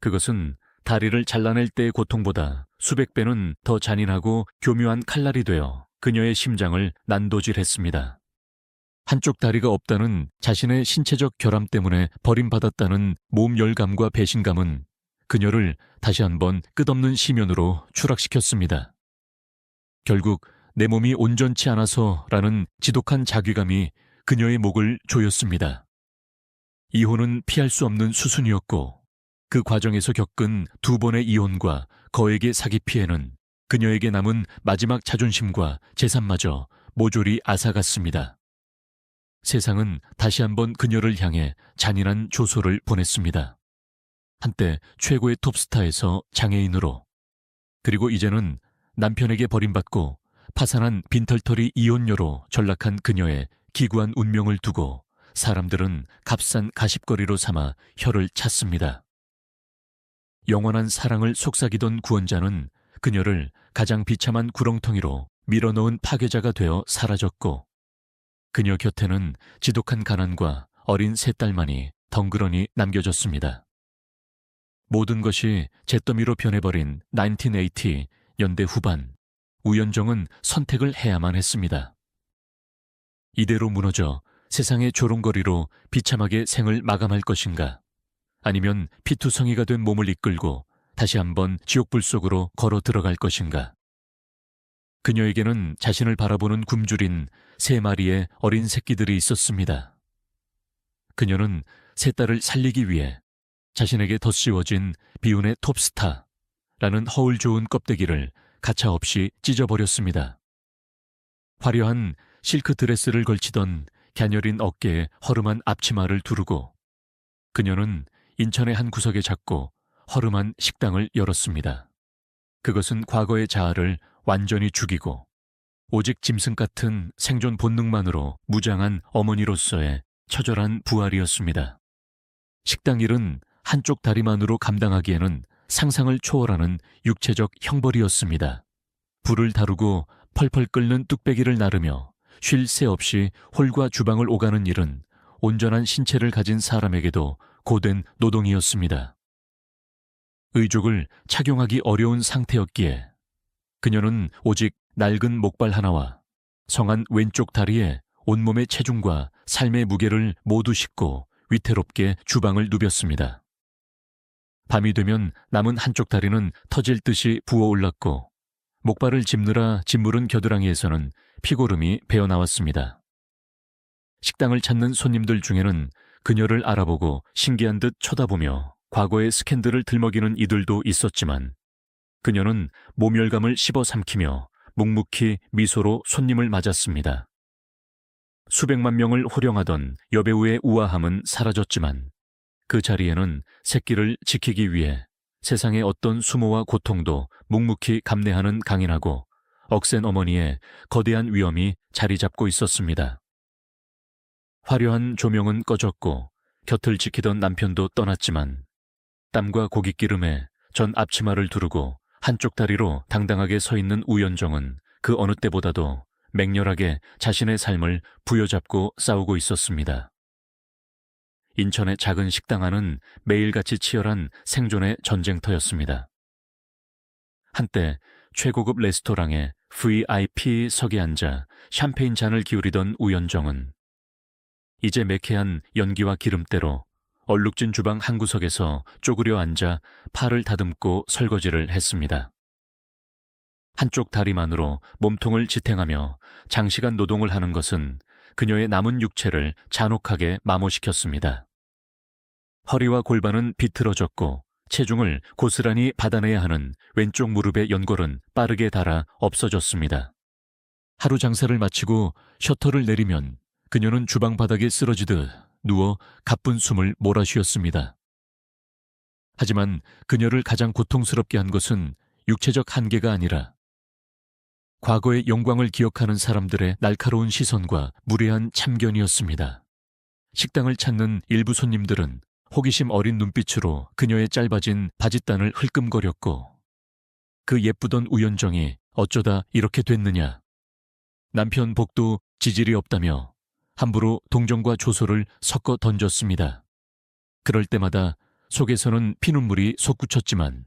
[SPEAKER 1] 그것은 다리를 잘라낼 때의 고통보다 수백 배는 더 잔인하고 교묘한 칼날이 되어 그녀의 심장을 난도질했습니다. 한쪽 다리가 없다는 자신의 신체적 결함 때문에 버림받았다는 몸 열감과 배신감은 그녀를 다시 한번 끝없는 심연으로 추락시켰습니다. 결국 내 몸이 온전치 않아서라는 지독한 자괴감이 그녀의 목을 조였습니다. 이혼은 피할 수 없는 수순이었고 그 과정에서 겪은 2번의 이혼과 거액의 사기 피해는 그녀에게 남은 마지막 자존심과 재산마저 모조리 앗아갔습니다. 세상은 다시 한번 그녀를 향해 잔인한 조소를 보냈습니다. 한때 최고의 톱스타에서 장애인으로, 그리고 이제는 남편에게 버림받고 파산한 빈털터리 이혼녀로 전락한 그녀의 기구한 운명을 두고 사람들은 값싼 가십거리로 삼아 혀를 찼습니다. 영원한 사랑을 속삭이던 구원자는 그녀를 가장 비참한 구렁텅이로 밀어넣은 파괴자가 되어 사라졌고, 그녀 곁에는 지독한 가난과 어린 3딸만이 덩그러니 남겨졌습니다. 모든 것이 잿더미로 변해버린 1980 연대 후반, 우연정은 선택을 해야만 했습니다. 이대로 무너져 세상의 조롱거리로 비참하게 생을 마감할 것인가, 아니면 피투성이가 된 몸을 이끌고 다시 한번 지옥불 속으로 걸어 들어갈 것인가. 그녀에게는 자신을 바라보는 굶주린 3마리의 어린 새끼들이 있었습니다. 그녀는 3딸을 살리기 위해 자신에게 덧씌워진 비운의 톱스타라는 허울 좋은 껍데기를 가차없이 찢어버렸습니다. 화려한 실크 드레스를 걸치던 갸녀린 어깨에 허름한 앞치마를 두르고 그녀는 인천의 한 구석에 작고 허름한 식당을 열었습니다. 그것은 과거의 자아를 완전히 죽이고 오직 짐승 같은 생존 본능만으로 무장한 어머니로서의 처절한 부활이었습니다. 식당 일은 한쪽 다리만으로 감당하기에는 상상을 초월하는 육체적 형벌이었습니다. 불을 다루고 펄펄 끓는 뚝배기를 나르며 쉴 새 없이 홀과 주방을 오가는 일은 온전한 신체를 가진 사람에게도 고된 노동이었습니다. 의족을 착용하기 어려운 상태였기에 그녀는 오직 낡은 목발 하나와 성한 왼쪽 다리에 온몸의 체중과 삶의 무게를 모두 싣고 위태롭게 주방을 누볐습니다. 밤이 되면 남은 한쪽 다리는 터질 듯이 부어올랐고 목발을 짚느라 짓무른 겨드랑이에서는 피고름이 배어나왔습니다. 식당을 찾는 손님들 중에는 그녀를 알아보고 신기한 듯 쳐다보며 과거의 스캔들을 들먹이는 이들도 있었지만 그녀는 모멸감을 씹어삼키며 묵묵히 미소로 손님을 맞았습니다. 수백만 명을 호령하던 여배우의 우아함은 사라졌지만 그 자리에는 새끼를 지키기 위해 세상의 어떤 수모와 고통도 묵묵히 감내하는 강인하고 억센 어머니의 거대한 위엄이 자리 잡고 있었습니다. 화려한 조명은 꺼졌고 곁을 지키던 남편도 떠났지만 땀과 고깃기름에 전 앞치마를 두르고 한쪽 다리로 당당하게 서 있는 우연정은 그 어느 때보다도 맹렬하게 자신의 삶을 부여잡고 싸우고 있었습니다. 인천의 작은 식당 안은 매일같이 치열한 생존의 전쟁터였습니다. 한때 최고급 레스토랑의 VIP석에 앉아 샴페인 잔을 기울이던 우연정은 이제 매캐한 연기와 기름때로 얼룩진 주방 한 구석에서 쪼그려 앉아 팔을 다듬고 설거지를 했습니다. 한쪽 다리만으로 몸통을 지탱하며 장시간 노동을 하는 것은 그녀의 남은 육체를 잔혹하게 마모시켰습니다. 허리와 골반은 비틀어졌고 체중을 고스란히 받아내야 하는 왼쪽 무릎의 연골은 빠르게 닳아 없어졌습니다. 하루 장사를 마치고 셔터를 내리면 그녀는 주방 바닥에 쓰러지듯 누워 가쁜 숨을 몰아쉬었습니다. 하지만 그녀를 가장 고통스럽게 한 것은 육체적 한계가 아니라 과거의 영광을 기억하는 사람들의 날카로운 시선과 무례한 참견이었습니다. 식당을 찾는 일부 손님들은 호기심 어린 눈빛으로 그녀의 짧아진 바짓단을 흘끔거렸고 그 예쁘던 우연정이 어쩌다 이렇게 됐느냐. 남편 복도 지질이 없다며 함부로 동정과 조소를 섞어 던졌습니다. 그럴 때마다 속에서는 피눈물이 솟구쳤지만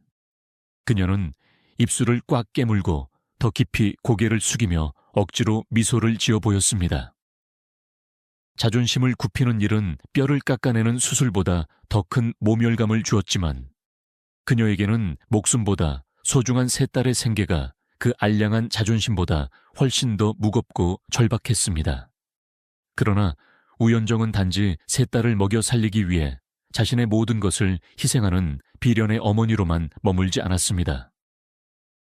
[SPEAKER 1] 그녀는 입술을 꽉 깨물고 더 깊이 고개를 숙이며 억지로 미소를 지어 보였습니다. 자존심을 굽히는 일은 뼈를 깎아내는 수술보다 더 큰 모멸감을 주었지만 그녀에게는 목숨보다 소중한 3딸의 생계가 그 알량한 자존심보다 훨씬 더 무겁고 절박했습니다. 그러나 우연정은 단지 세 딸을 먹여 살리기 위해 자신의 모든 것을 희생하는 비련의 어머니로만 머물지 않았습니다.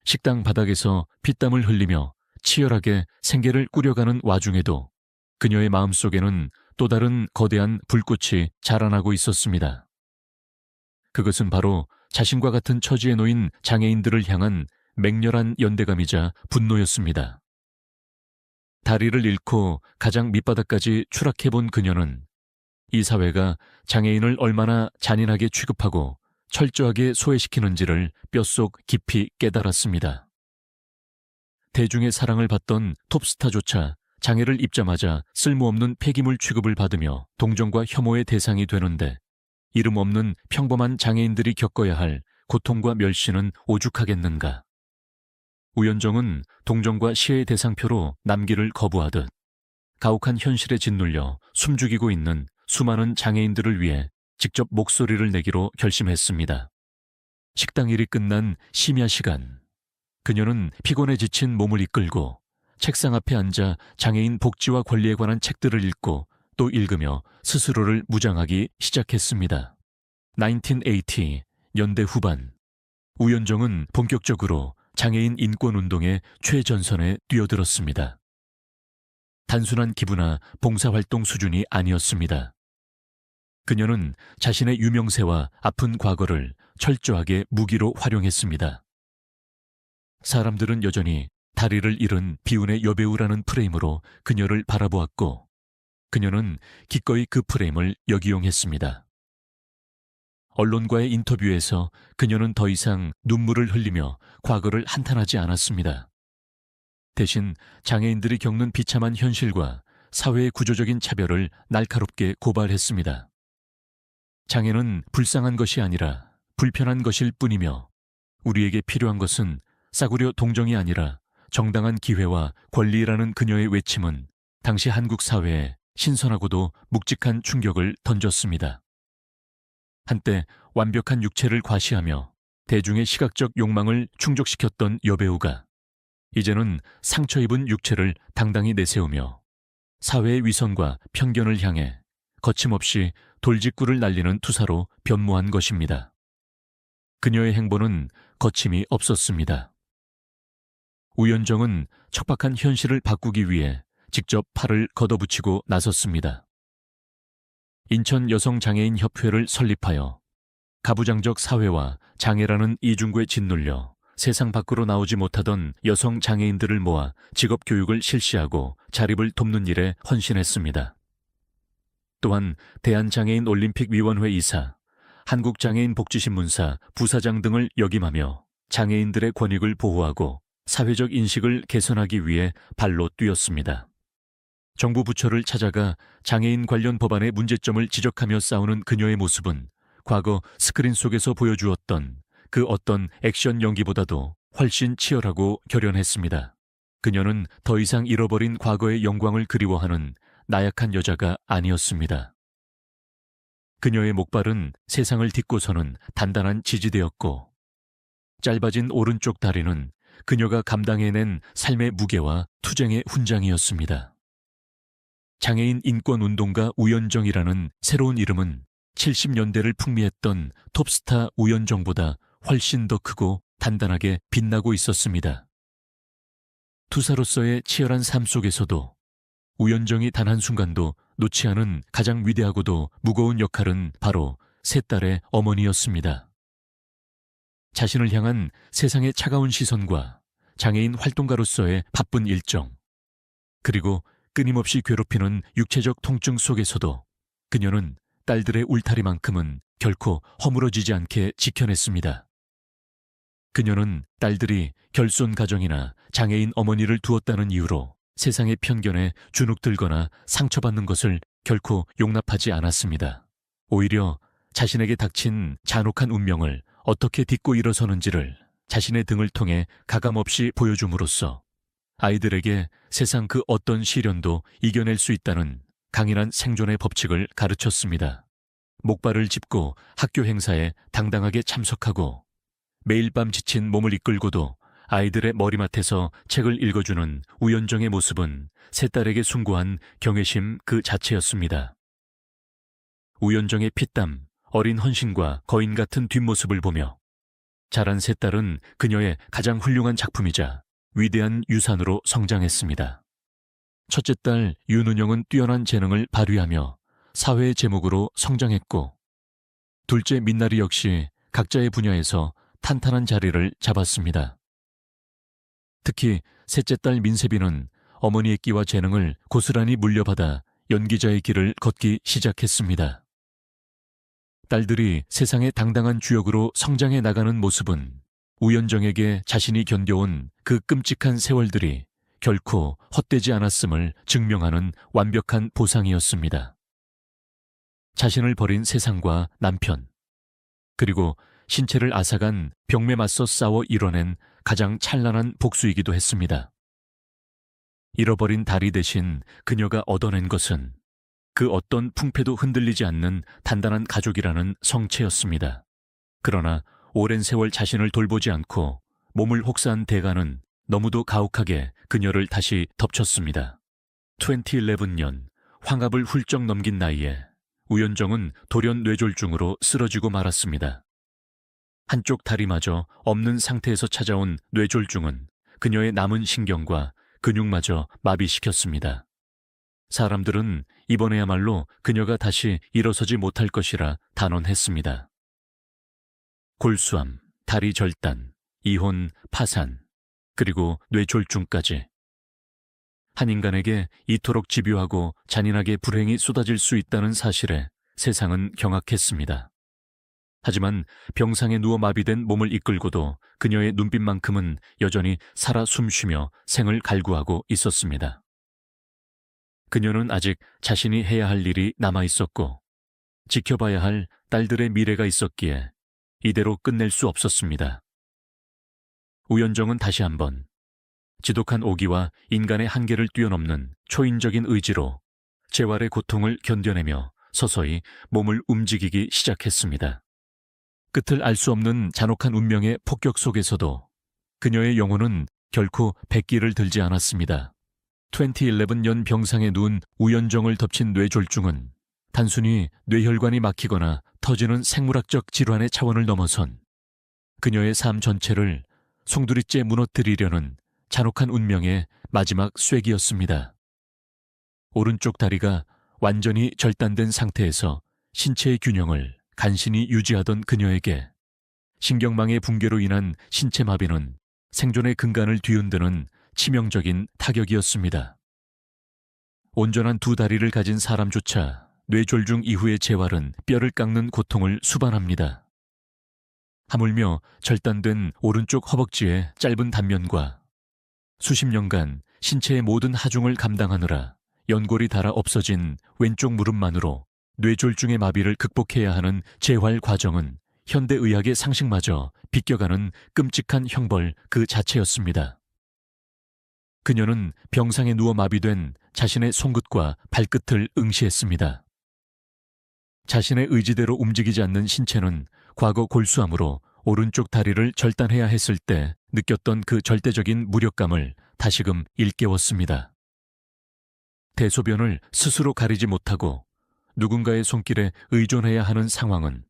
[SPEAKER 1] 식당 바닥에서 피땀을 흘리며 치열하게 생계를 꾸려가는 와중에도 그녀의 마음속에는 또 다른 거대한 불꽃이 자라나고 있었습니다. 그것은 바로 자신과 같은 처지에 놓인 장애인들을 향한 맹렬한 연대감이자 분노였습니다. 다리를 잃고 가장 밑바닥까지 추락해본 그녀는 이 사회가 장애인을 얼마나 잔인하게 취급하고 철저하게 소외시키는지를 뼛속 깊이 깨달았습니다. 대중의 사랑을 받던 톱스타조차 장애를 입자마자 쓸모없는 폐기물 취급을 받으며 동정과 혐오의 대상이 되는데 이름 없는 평범한 장애인들이 겪어야 할 고통과 멸시는 오죽하겠는가. 우연정은 동정과 시의 대상표로 남기를 거부하듯 가혹한 현실에 짓눌려 숨죽이고 있는 수많은 장애인들을 위해 직접 목소리를 내기로 결심했습니다. 식당 일이 끝난 심야 시간, 그녀는 피곤에 지친 몸을 이끌고 책상 앞에 앉아 장애인 복지와 권리에 관한 책들을 읽고 또 읽으며 스스로를 무장하기 시작했습니다. 1980 연대 후반, 우연정은 본격적으로 장애인 인권운동의 최전선에 뛰어들었습니다. 단순한 기부나 봉사활동 수준이 아니었습니다. 그녀는 자신의 유명세와 아픈 과거를 철저하게 무기로 활용했습니다. 사람들은 여전히 다리를 잃은 비운의 여배우라는 프레임으로 그녀를 바라보았고 그녀는 기꺼이 그 프레임을 역이용했습니다. 언론과의 인터뷰에서 그녀는 더 이상 눈물을 흘리며 과거를 한탄하지 않았습니다. 대신 장애인들이 겪는 비참한 현실과 사회의 구조적인 차별을 날카롭게 고발했습니다. 장애는 불쌍한 것이 아니라 불편한 것일 뿐이며 우리에게 필요한 것은 싸구려 동정이 아니라 정당한 기회와 권리라는 그녀의 외침은 당시 한국 사회에 신선하고도 묵직한 충격을 던졌습니다. 한때 완벽한 육체를 과시하며 대중의 시각적 욕망을 충족시켰던 여배우가 이제는 상처 입은 육체를 당당히 내세우며 사회의 위선과 편견을 향해 거침없이 돌직구를 날리는 투사로 변모한 것입니다. 그녀의 행보는 거침이 없었습니다. 우연정은 척박한 현실을 바꾸기 위해 직접 팔을 걷어붙이고 나섰습니다. 인천여성장애인협회를 설립하여 가부장적 사회와 장애라는 이중구에 짓눌려 세상 밖으로 나오지 못하던 여성 장애인들을 모아 직업 교육을 실시하고 자립을 돕는 일에 헌신했습니다. 또한 대한장애인올림픽위원회 이사, 한국장애인복지신문사 부사장 등을 역임하며 장애인들의 권익을 보호하고 사회적 인식을 개선하기 위해 발로 뛰었습니다. 정부 부처를 찾아가 장애인 관련 법안의 문제점을 지적하며 싸우는 그녀의 모습은 과거 스크린 속에서 보여주었던 그 어떤 액션 연기보다도 훨씬 치열하고 결연했습니다. 그녀는 더 이상 잃어버린 과거의 영광을 그리워하는 나약한 여자가 아니었습니다. 그녀의 목발은 세상을 딛고서는 단단한 지지대였고 짧아진 오른쪽 다리는 그녀가 감당해낸 삶의 무게와 투쟁의 훈장이었습니다. 장애인 인권운동가 우연정이라는 새로운 이름은 70년대를 풍미했던 톱스타 우연정보다 훨씬 더 크고 단단하게 빛나고 있었습니다. 투사로서의 치열한 삶 속에서도 우연정이 단 한순간도 놓지 않은 가장 위대하고도 무거운 역할은 바로 세 딸의 어머니였습니다. 자신을 향한 세상의 차가운 시선과 장애인 활동가로서의 바쁜 일정, 그리고 끊임없이 괴롭히는 육체적 통증 속에서도 그녀는 딸들의 울타리만큼은 결코 허물어지지 않게 지켜냈습니다. 그녀는 딸들이 결손 가정이나 장애인 어머니를 두었다는 이유로 세상의 편견에 주눅들거나 상처받는 것을 결코 용납하지 않았습니다. 오히려 자신에게 닥친 잔혹한 운명을 어떻게 딛고 일어서는지를 자신의 등을 통해 가감없이 보여줌으로써 아이들에게 세상 그 어떤 시련도 이겨낼 수 있다는 강인한 생존의 법칙을 가르쳤습니다. 목발을 짚고 학교 행사에 당당하게 참석하고 매일 밤 지친 몸을 이끌고도 아이들의 머리맡에서 책을 읽어주는 우연정의 모습은 세 딸에게 숭고한 경외심 그 자체였습니다. 우연정의 피땀, 어린 헌신과 거인 같은 뒷모습을 보며 자란 세 딸은 그녀의 가장 훌륭한 작품이자 위대한 유산으로 성장했습니다. 첫째 딸 윤은영은 뛰어난 재능을 발휘하며 사회의 제목으로 성장했고, 둘째 민나리 역시 각자의 분야에서 탄탄한 자리를 잡았습니다. 특히 셋째 딸 민세비는 어머니의 끼와 재능을 고스란히 물려받아 연기자의 길을 걷기 시작했습니다. 딸들이 세상의 당당한 주역으로 성장해 나가는 모습은 우연정에게 자신이 견뎌온 그 끔찍한 세월들이 결코 헛되지 않았음을 증명하는 완벽한 보상이었습니다. 자신을 버린 세상과 남편, 그리고 신체를 앗아간 병에 맞서 싸워 이뤄낸 가장 찬란한 복수이기도 했습니다. 잃어버린 다리 대신 그녀가 얻어낸 것은 그 어떤 풍패도 흔들리지 않는 단단한 가족이라는 성체였습니다. 그러나 오랜 세월 자신을 돌보지 않고 몸을 혹사한 대가는 너무도 가혹하게 그녀를 다시 덮쳤습니다. 2011년 환갑을 훌쩍 넘긴 나이에 우연정은 돌연 뇌졸중으로 쓰러지고 말았습니다. 한쪽 다리마저 없는 상태에서 찾아온 뇌졸중은 그녀의 남은 신경과 근육마저 마비시켰습니다. 사람들은 이번에야말로 그녀가 다시 일어서지 못할 것이라 단언했습니다. 골수암, 다리 절단, 이혼, 파산, 그리고 뇌졸중까지. 한 인간에게 이토록 집요하고 잔인하게 불행이 쏟아질 수 있다는 사실에 세상은 경악했습니다. 하지만 병상에 누워 마비된 몸을 이끌고도 그녀의 눈빛만큼은 여전히 살아 숨쉬며 생을 갈구하고 있었습니다. 그녀는 아직 자신이 해야 할 일이 남아 있었고 지켜봐야 할 딸들의 미래가 있었기에 이대로 끝낼 수 없었습니다. 우연정은 다시 한번 지독한 오기와 인간의 한계를 뛰어넘는 초인적인 의지로 재활의 고통을 견뎌내며 서서히 몸을 움직이기 시작했습니다. 끝을 알 수 없는 잔혹한 운명의 폭격 속에서도 그녀의 영혼은 결코 백기를 들지 않았습니다. 2011년 병상에 누운 우연정을 덮친 뇌졸중은 단순히 뇌혈관이 막히거나 터지는 생물학적 질환의 차원을 넘어선 그녀의 삶 전체를 송두리째 무너뜨리려는 잔혹한 운명의 마지막 쐐기였습니다. 오른쪽 다리가 완전히 절단된 상태에서 신체의 균형을 간신히 유지하던 그녀에게 신경망의 붕괴로 인한 신체 마비는 생존의 근간을 뒤흔드는 치명적인 타격이었습니다. 온전한 두 다리를 가진 사람조차 뇌졸중 이후의 재활은 뼈를 깎는 고통을 수반합니다. 하물며 절단된 오른쪽 허벅지의 짧은 단면과 수십 년간 신체의 모든 하중을 감당하느라 연골이 닳아 없어진 왼쪽 무릎만으로 뇌졸중의 마비를 극복해야 하는 재활 과정은 현대의학의 상식마저 비껴가는 끔찍한 형벌 그 자체였습니다. 그녀는 병상에 누워 마비된 자신의 손끝과 발끝을 응시했습니다. 자신의 의지대로 움직이지 않는 신체는 과거 골수암으로 오른쪽 다리를 절단해야 했을 때 느꼈던 그 절대적인 무력감을 다시금 일깨웠습니다. 대소변을 스스로 가리지 못하고 누군가의 손길에 의존해야 하는 상황은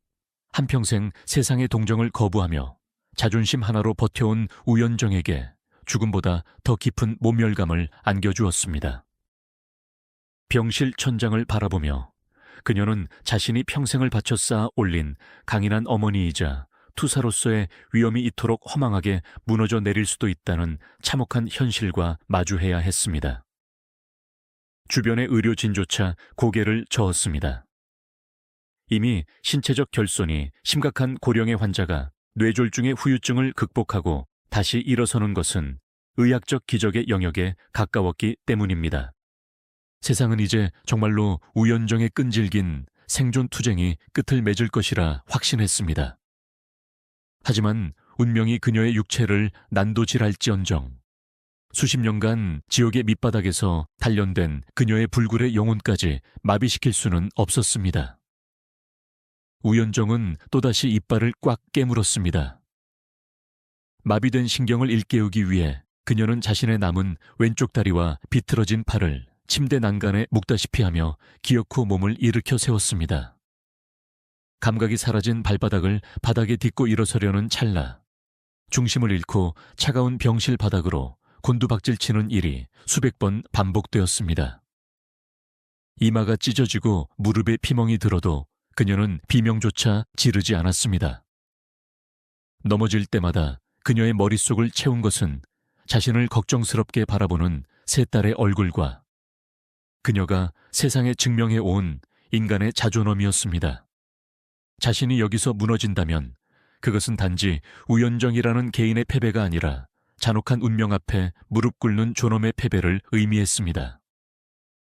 [SPEAKER 1] 한평생 세상의 동정을 거부하며 자존심 하나로 버텨온 우연정에게 죽음보다 더 깊은 모멸감을 안겨주었습니다. 병실 천장을 바라보며 그녀는 자신이 평생을 바쳐 쌓아 올린 강인한 어머니이자 투사로서의 위험이 이토록 허망하게 무너져 내릴 수도 있다는 참혹한 현실과 마주해야 했습니다. 주변의 의료진조차 고개를 저었습니다. 이미 신체적 결손이 심각한 고령의 환자가 뇌졸중의 후유증을 극복하고 다시 일어서는 것은 의학적 기적의 영역에 가까웠기 때문입니다. 세상은 이제 정말로 우연정에 끈질긴 생존 투쟁이 끝을 맺을 것이라 확신했습니다. 하지만 운명이 그녀의 육체를 난도질할지언정 수십 년간 지옥의 밑바닥에서 단련된 그녀의 불굴의 영혼까지 마비시킬 수는 없었습니다. 우연정은 또다시 이빨을 꽉 깨물었습니다. 마비된 신경을 일깨우기 위해 그녀는 자신의 남은 왼쪽 다리와 비틀어진 팔을 침대 난간에 묶다시피 하며 기어코 몸을 일으켜 세웠습니다. 감각이 사라진 발바닥을 바닥에 딛고 일어서려는 찰나, 중심을 잃고 차가운 병실 바닥으로 곤두박질 치는 일이 수백 번 반복되었습니다. 이마가 찢어지고 무릎에 피멍이 들어도 그녀는 비명조차 지르지 않았습니다. 넘어질 때마다 그녀의 머릿속을 채운 것은 자신을 걱정스럽게 바라보는 세 딸의 얼굴과 그녀가 세상에 증명해 온 인간의 자존감이었습니다. 자신이 여기서 무너진다면 그것은 단지 우연정이라는 개인의 패배가 아니라 잔혹한 운명 앞에 무릎 꿇는 존엄의 패배를 의미했습니다.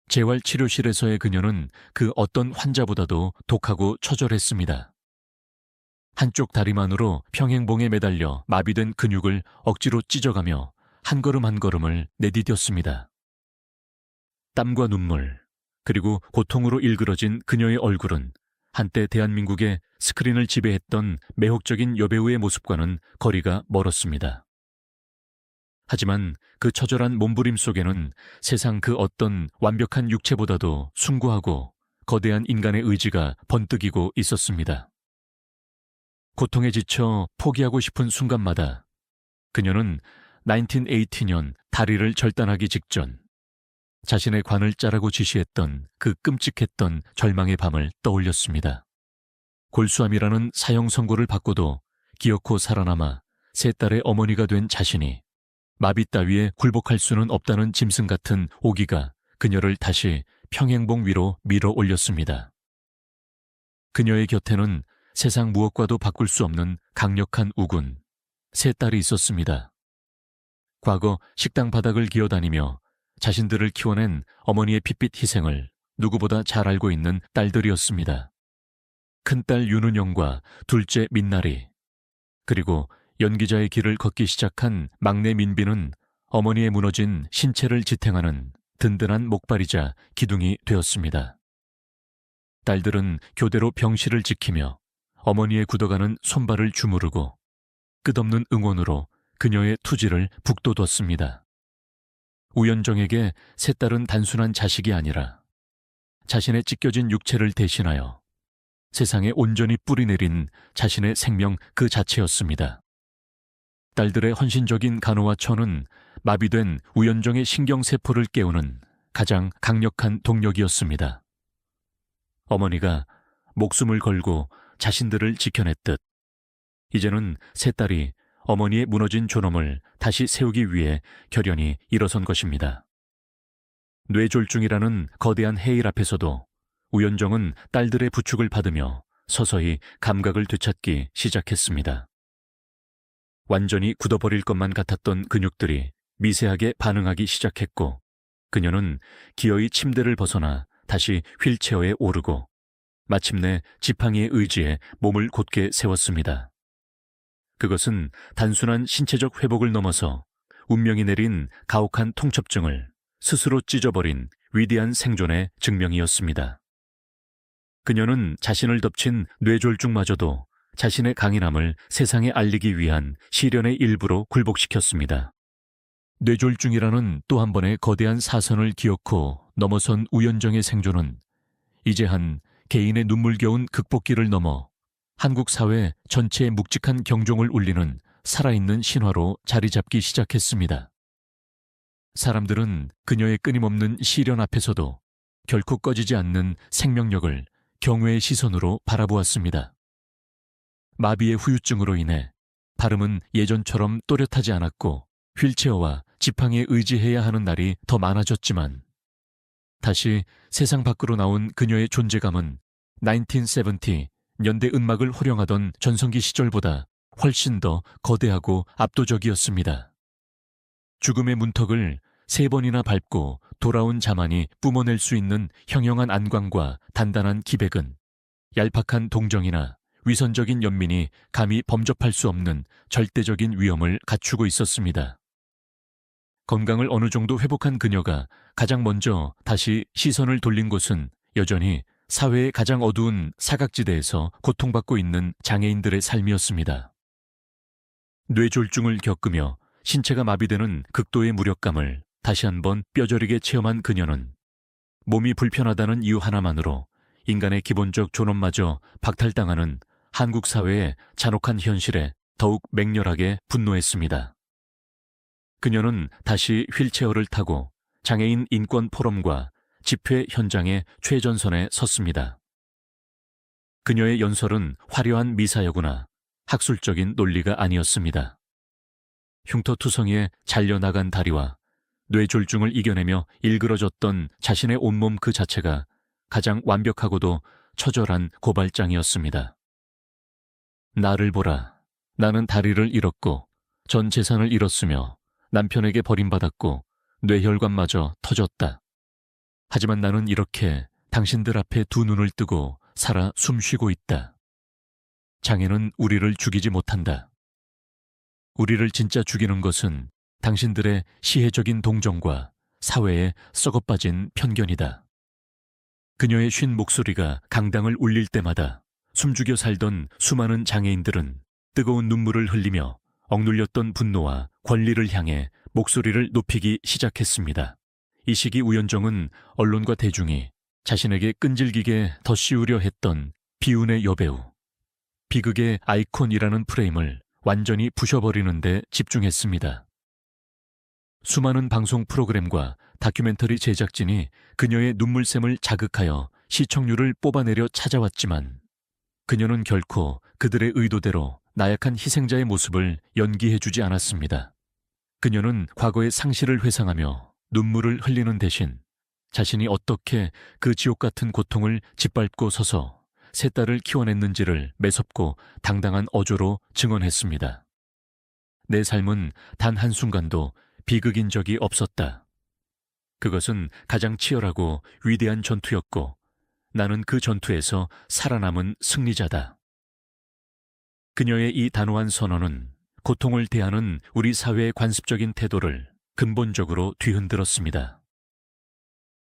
[SPEAKER 1] 재활치료실에서의 그녀는 그 어떤 환자보다도 독하고 처절했습니다. 한쪽 다리만으로 평행봉에 매달려 마비된 근육을 억지로 찢어가며 한 걸음 한 걸음을 내디뎠습니다. 땀과 눈물, 그리고 고통으로 일그러진 그녀의 얼굴은 한때 대한민국의 스크린을 지배했던 매혹적인 여배우의 모습과는 거리가 멀었습니다. 하지만 그 처절한 몸부림 속에는 세상 그 어떤 완벽한 육체보다도 숭고하고 거대한 인간의 의지가 번뜩이고 있었습니다. 고통에 지쳐 포기하고 싶은 순간마다 그녀는 1980년 다리를 절단하기 직전 자신의 관을 짜라고 지시했던 그 끔찍했던 절망의 밤을 떠올렸습니다. 골수암이라는 사형 선고를 받고도 기어코 살아남아 세 딸의 어머니가 된 자신이 마비 따위에 굴복할 수는 없다는 짐승 같은 오기가 그녀를 다시 평행봉 위로 밀어 올렸습니다. 그녀의 곁에는 세상 무엇과도 바꿀 수 없는 강력한 우군, 세 딸이 있었습니다. 과거 식당 바닥을 기어다니며 자신들을 키워낸 어머니의 핏빛 희생을 누구보다 잘 알고 있는 딸들이었습니다. 큰딸 윤은영과 둘째 민나리, 그리고 연기자의 길을 걷기 시작한 막내 민비는 어머니의 무너진 신체를 지탱하는 든든한 목발이자 기둥이 되었습니다. 딸들은 교대로 병실을 지키며 어머니의 굳어가는 손발을 주무르고 끝없는 응원으로 그녀의 투지를 북돋웠습니다. 우연정에게 세 딸은 단순한 자식이 아니라 자신의 찢겨진 육체를 대신하여 세상에 온전히 뿌리내린 자신의 생명 그 자체였습니다. 딸들의 헌신적인 간호와 처는 마비된 우연정의 신경세포를 깨우는 가장 강력한 동력이었습니다. 어머니가 목숨을 걸고 자신들을 지켜냈듯 이제는 세 딸이 어머니의 무너진 존엄을 다시 세우기 위해 결연히 일어선 것입니다. 뇌졸중이라는 거대한 해일 앞에서도 우연정은 딸들의 부축을 받으며 서서히 감각을 되찾기 시작했습니다. 완전히 굳어버릴 것만 같았던 근육들이 미세하게 반응하기 시작했고 그녀는 기어이 침대를 벗어나 다시 휠체어에 오르고 마침내 지팡이의 의지에 몸을 곧게 세웠습니다. 그것은 단순한 신체적 회복을 넘어서 운명이 내린 가혹한 통첩증을 스스로 찢어버린 위대한 생존의 증명이었습니다. 그녀는 자신을 덮친 뇌졸중마저도 자신의 강인함을 세상에 알리기 위한 시련의 일부로 굴복시켰습니다. 뇌졸중이라는 또 한 번의 거대한 사선을 기어코 넘어선 우연정의 생존은 이제 한 개인의 눈물겨운 극복기를 넘어 한국 사회 전체의 묵직한 경종을 울리는 살아있는 신화로 자리 잡기 시작했습니다. 사람들은 그녀의 끊임없는 시련 앞에서도 결코 꺼지지 않는 생명력을 경외의 시선으로 바라보았습니다. 마비의 후유증으로 인해 발음은 예전처럼 또렷하지 않았고 휠체어와 지팡이에 의지해야 하는 날이 더 많아졌지만 다시 세상 밖으로 나온 그녀의 존재감은 1970 연대 음악을 호령하던 전성기 시절보다 훨씬 더 거대하고 압도적이었습니다. 죽음의 문턱을 3번이나 밟고 돌아온 자만이 뿜어낼 수 있는 형형한 안광과 단단한 기백은 얄팍한 동정이나 위선적인 연민이 감히 범접할 수 없는 절대적인 위엄을 갖추고 있었습니다. 건강을 어느 정도 회복한 그녀가 가장 먼저 다시 시선을 돌린 곳은 여전히 사회의 가장 어두운 사각지대에서 고통받고 있는 장애인들의 삶이었습니다. 뇌졸중을 겪으며 신체가 마비되는 극도의 무력감을 다시 한번 뼈저리게 체험한 그녀는 몸이 불편하다는 이유 하나만으로 인간의 기본적 존엄마저 박탈당하는 한국 사회의 잔혹한 현실에 더욱 맹렬하게 분노했습니다. 그녀는 다시 휠체어를 타고 장애인 인권 포럼과 집회 현장의 최전선에 섰습니다. 그녀의 연설은 화려한 미사여구나 학술적인 논리가 아니었습니다. 흉터투성이에 잘려나간 다리와 뇌졸중을 이겨내며 일그러졌던 자신의 온몸 그 자체가 가장 완벽하고도 처절한 고발장이었습니다. 나를 보라. 나는 다리를 잃었고 전 재산을 잃었으며 남편에게 버림받았고 뇌혈관마저 터졌다. 하지만 나는 이렇게 당신들 앞에 두 눈을 뜨고 살아 숨쉬고 있다. 장애는 우리를 죽이지 못한다. 우리를 진짜 죽이는 것은 당신들의 시혜적인 동정과 사회에 썩어빠진 편견이다. 그녀의 쉰 목소리가 강당을 울릴 때마다 숨죽여 살던 수많은 장애인들은 뜨거운 눈물을 흘리며 억눌렸던 분노와 권리를 향해 목소리를 높이기 시작했습니다. 이 시기 우연정은 언론과 대중이 자신에게 끈질기게 덧씌우려 했던 비운의 여배우, 비극의 아이콘이라는 프레임을 완전히 부셔버리는 데 집중했습니다. 수많은 방송 프로그램과 다큐멘터리 제작진이 그녀의 눈물샘을 자극하여 시청률을 뽑아내려 찾아왔지만 그녀는 결코 그들의 의도대로 나약한 희생자의 모습을 연기해주지 않았습니다. 그녀는 과거의 상실을 회상하며 눈물을 흘리는 대신 자신이 어떻게 그 지옥 같은 고통을 짓밟고 서서 세 딸을 키워냈는지를 매섭고 당당한 어조로 증언했습니다. 내 삶은 단 한순간도 비극인 적이 없었다. 그것은 가장 치열하고 위대한 전투였고 나는 그 전투에서 살아남은 승리자다. 그녀의 이 단호한 선언은 고통을 대하는 우리 사회의 관습적인 태도를 근본적으로 뒤흔들었습니다.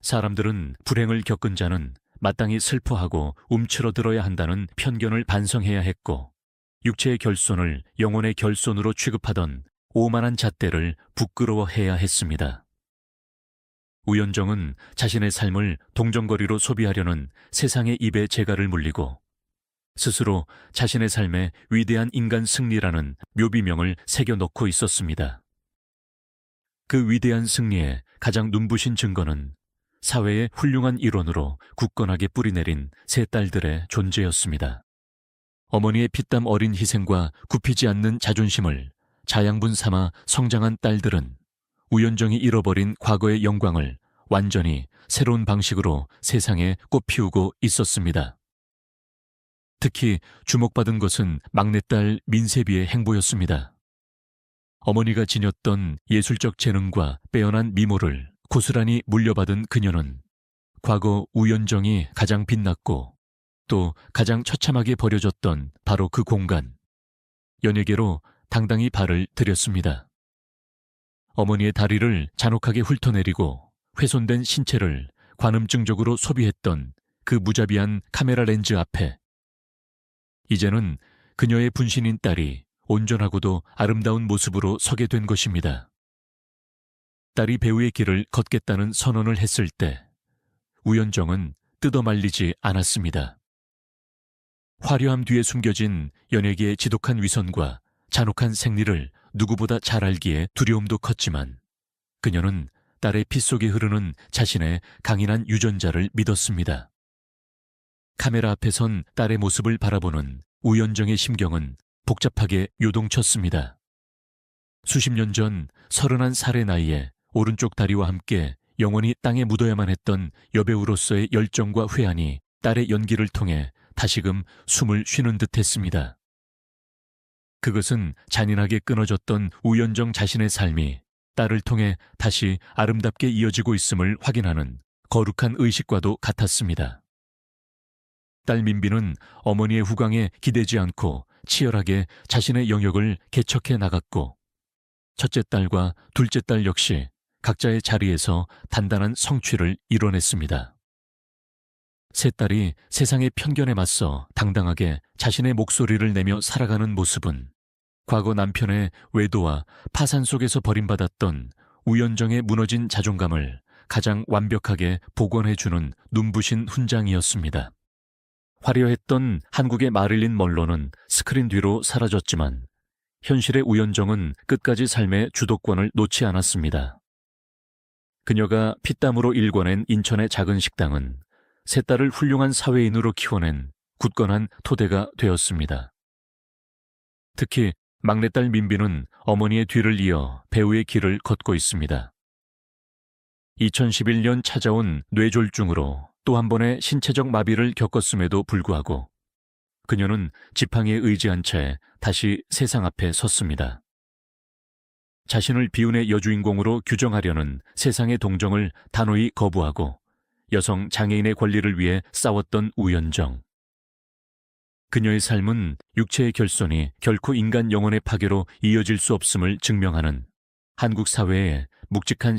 [SPEAKER 1] 사람들은 불행을 겪은 자는 마땅히 슬퍼하고 움츠러들어야 한다는 편견을 반성해야 했고 육체의 결손을 영혼의 결손으로 취급하던 오만한 잣대를 부끄러워해야 했습니다. 우연정은 자신의 삶을 동정거리로 소비하려는 세상의 입에 재갈을 물리고 스스로 자신의 삶에 위대한 인간 승리라는 묘비명을 새겨넣고 있었습니다. 그 위대한 승리의 가장 눈부신 증거는 사회의 훌륭한 일원으로 굳건하게 뿌리내린 세 딸들의 존재였습니다. 어머니의 피땀 어린 희생과 굽히지 않는 자존심을 자양분 삼아 성장한 딸들은 우연정이 잃어버린 과거의 영광을 완전히 새로운 방식으로 세상에 꽃피우고 있었습니다. 특히 주목받은 것은 막내딸 민세비의 행보였습니다. 어머니가 지녔던 예술적 재능과 빼어난 미모를 고스란히 물려받은 그녀는 과거 우연정이 가장 빛났고 또 가장 처참하게 버려졌던 바로 그 공간, 연예계로 당당히 발을 들였습니다. 어머니의 다리를 잔혹하게 훑어내리고 훼손된 신체를 관음증적으로 소비했던 그 무자비한 카메라 렌즈 앞에 이제는 그녀의 분신인 딸이 온전하고도 아름다운 모습으로 서게 된 것입니다. 딸이 배우의 길을 걷겠다는 선언을 했을 때 우연정은 뜯어말리지 않았습니다. 화려함 뒤에 숨겨진 연예계의 지독한 위선과 잔혹한 생리를 누구보다 잘 알기에 두려움도 컸지만 그녀는 딸의 피 속에 흐르는 자신의 강인한 유전자를 믿었습니다. 카메라 앞에 선 딸의 모습을 바라보는 우연정의 심경은 복잡하게 요동쳤습니다. 수십 년 전 31살의 나이에 오른쪽 다리와 함께 영원히 땅에 묻어야만 했던 여배우로서의 열정과 회한이 딸의 연기를 통해 다시금 숨을 쉬는 듯했습니다. 그것은 잔인하게 끊어졌던 우연정 자신의 삶이 딸을 통해 다시 아름답게 이어지고 있음을 확인하는 거룩한 의식과도 같았습니다. 딸 민비는 어머니의 후광에 기대지 않고 치열하게 자신의 영역을 개척해 나갔고 첫째 딸과 둘째 딸 역시 각자의 자리에서 단단한 성취를 이뤄냈습니다. 세 딸이 세상의 편견에 맞서 당당하게 자신의 목소리를 내며 살아가는 모습은 과거 남편의 외도와 파산 속에서 버림받았던 우연정의 무너진 자존감을 가장 완벽하게 복원해주는 눈부신 훈장이었습니다. 화려했던 한국의 마릴린 먼로는 스크린 뒤로 사라졌지만 현실의 우연정은 끝까지 삶의 주도권을 놓지 않았습니다. 그녀가 피땀으로 일궈낸 인천의 작은 식당은 세 딸을 훌륭한 사회인으로 키워낸 굳건한 토대가 되었습니다. 특히 막내딸 민비는 어머니의 뒤를 이어 배우의 길을 걷고 있습니다. 2011년 찾아온 뇌졸중으로 또 한 번의 신체적 마비를 겪었음에도 불구하고 그녀는 지팡이에 의지한 채 다시 세상 앞에 섰습니다. 자신을 비운의 여주인공으로 규정하려는 세상의 동정을 단호히 거부하고 여성 장애인의 권리를 위해 싸웠던 우연정. 그녀의 삶은 육체의 결손이 결코 인간 영혼의 파괴로 이어질 수 없음을 증명하는 한국 사회의 묵직한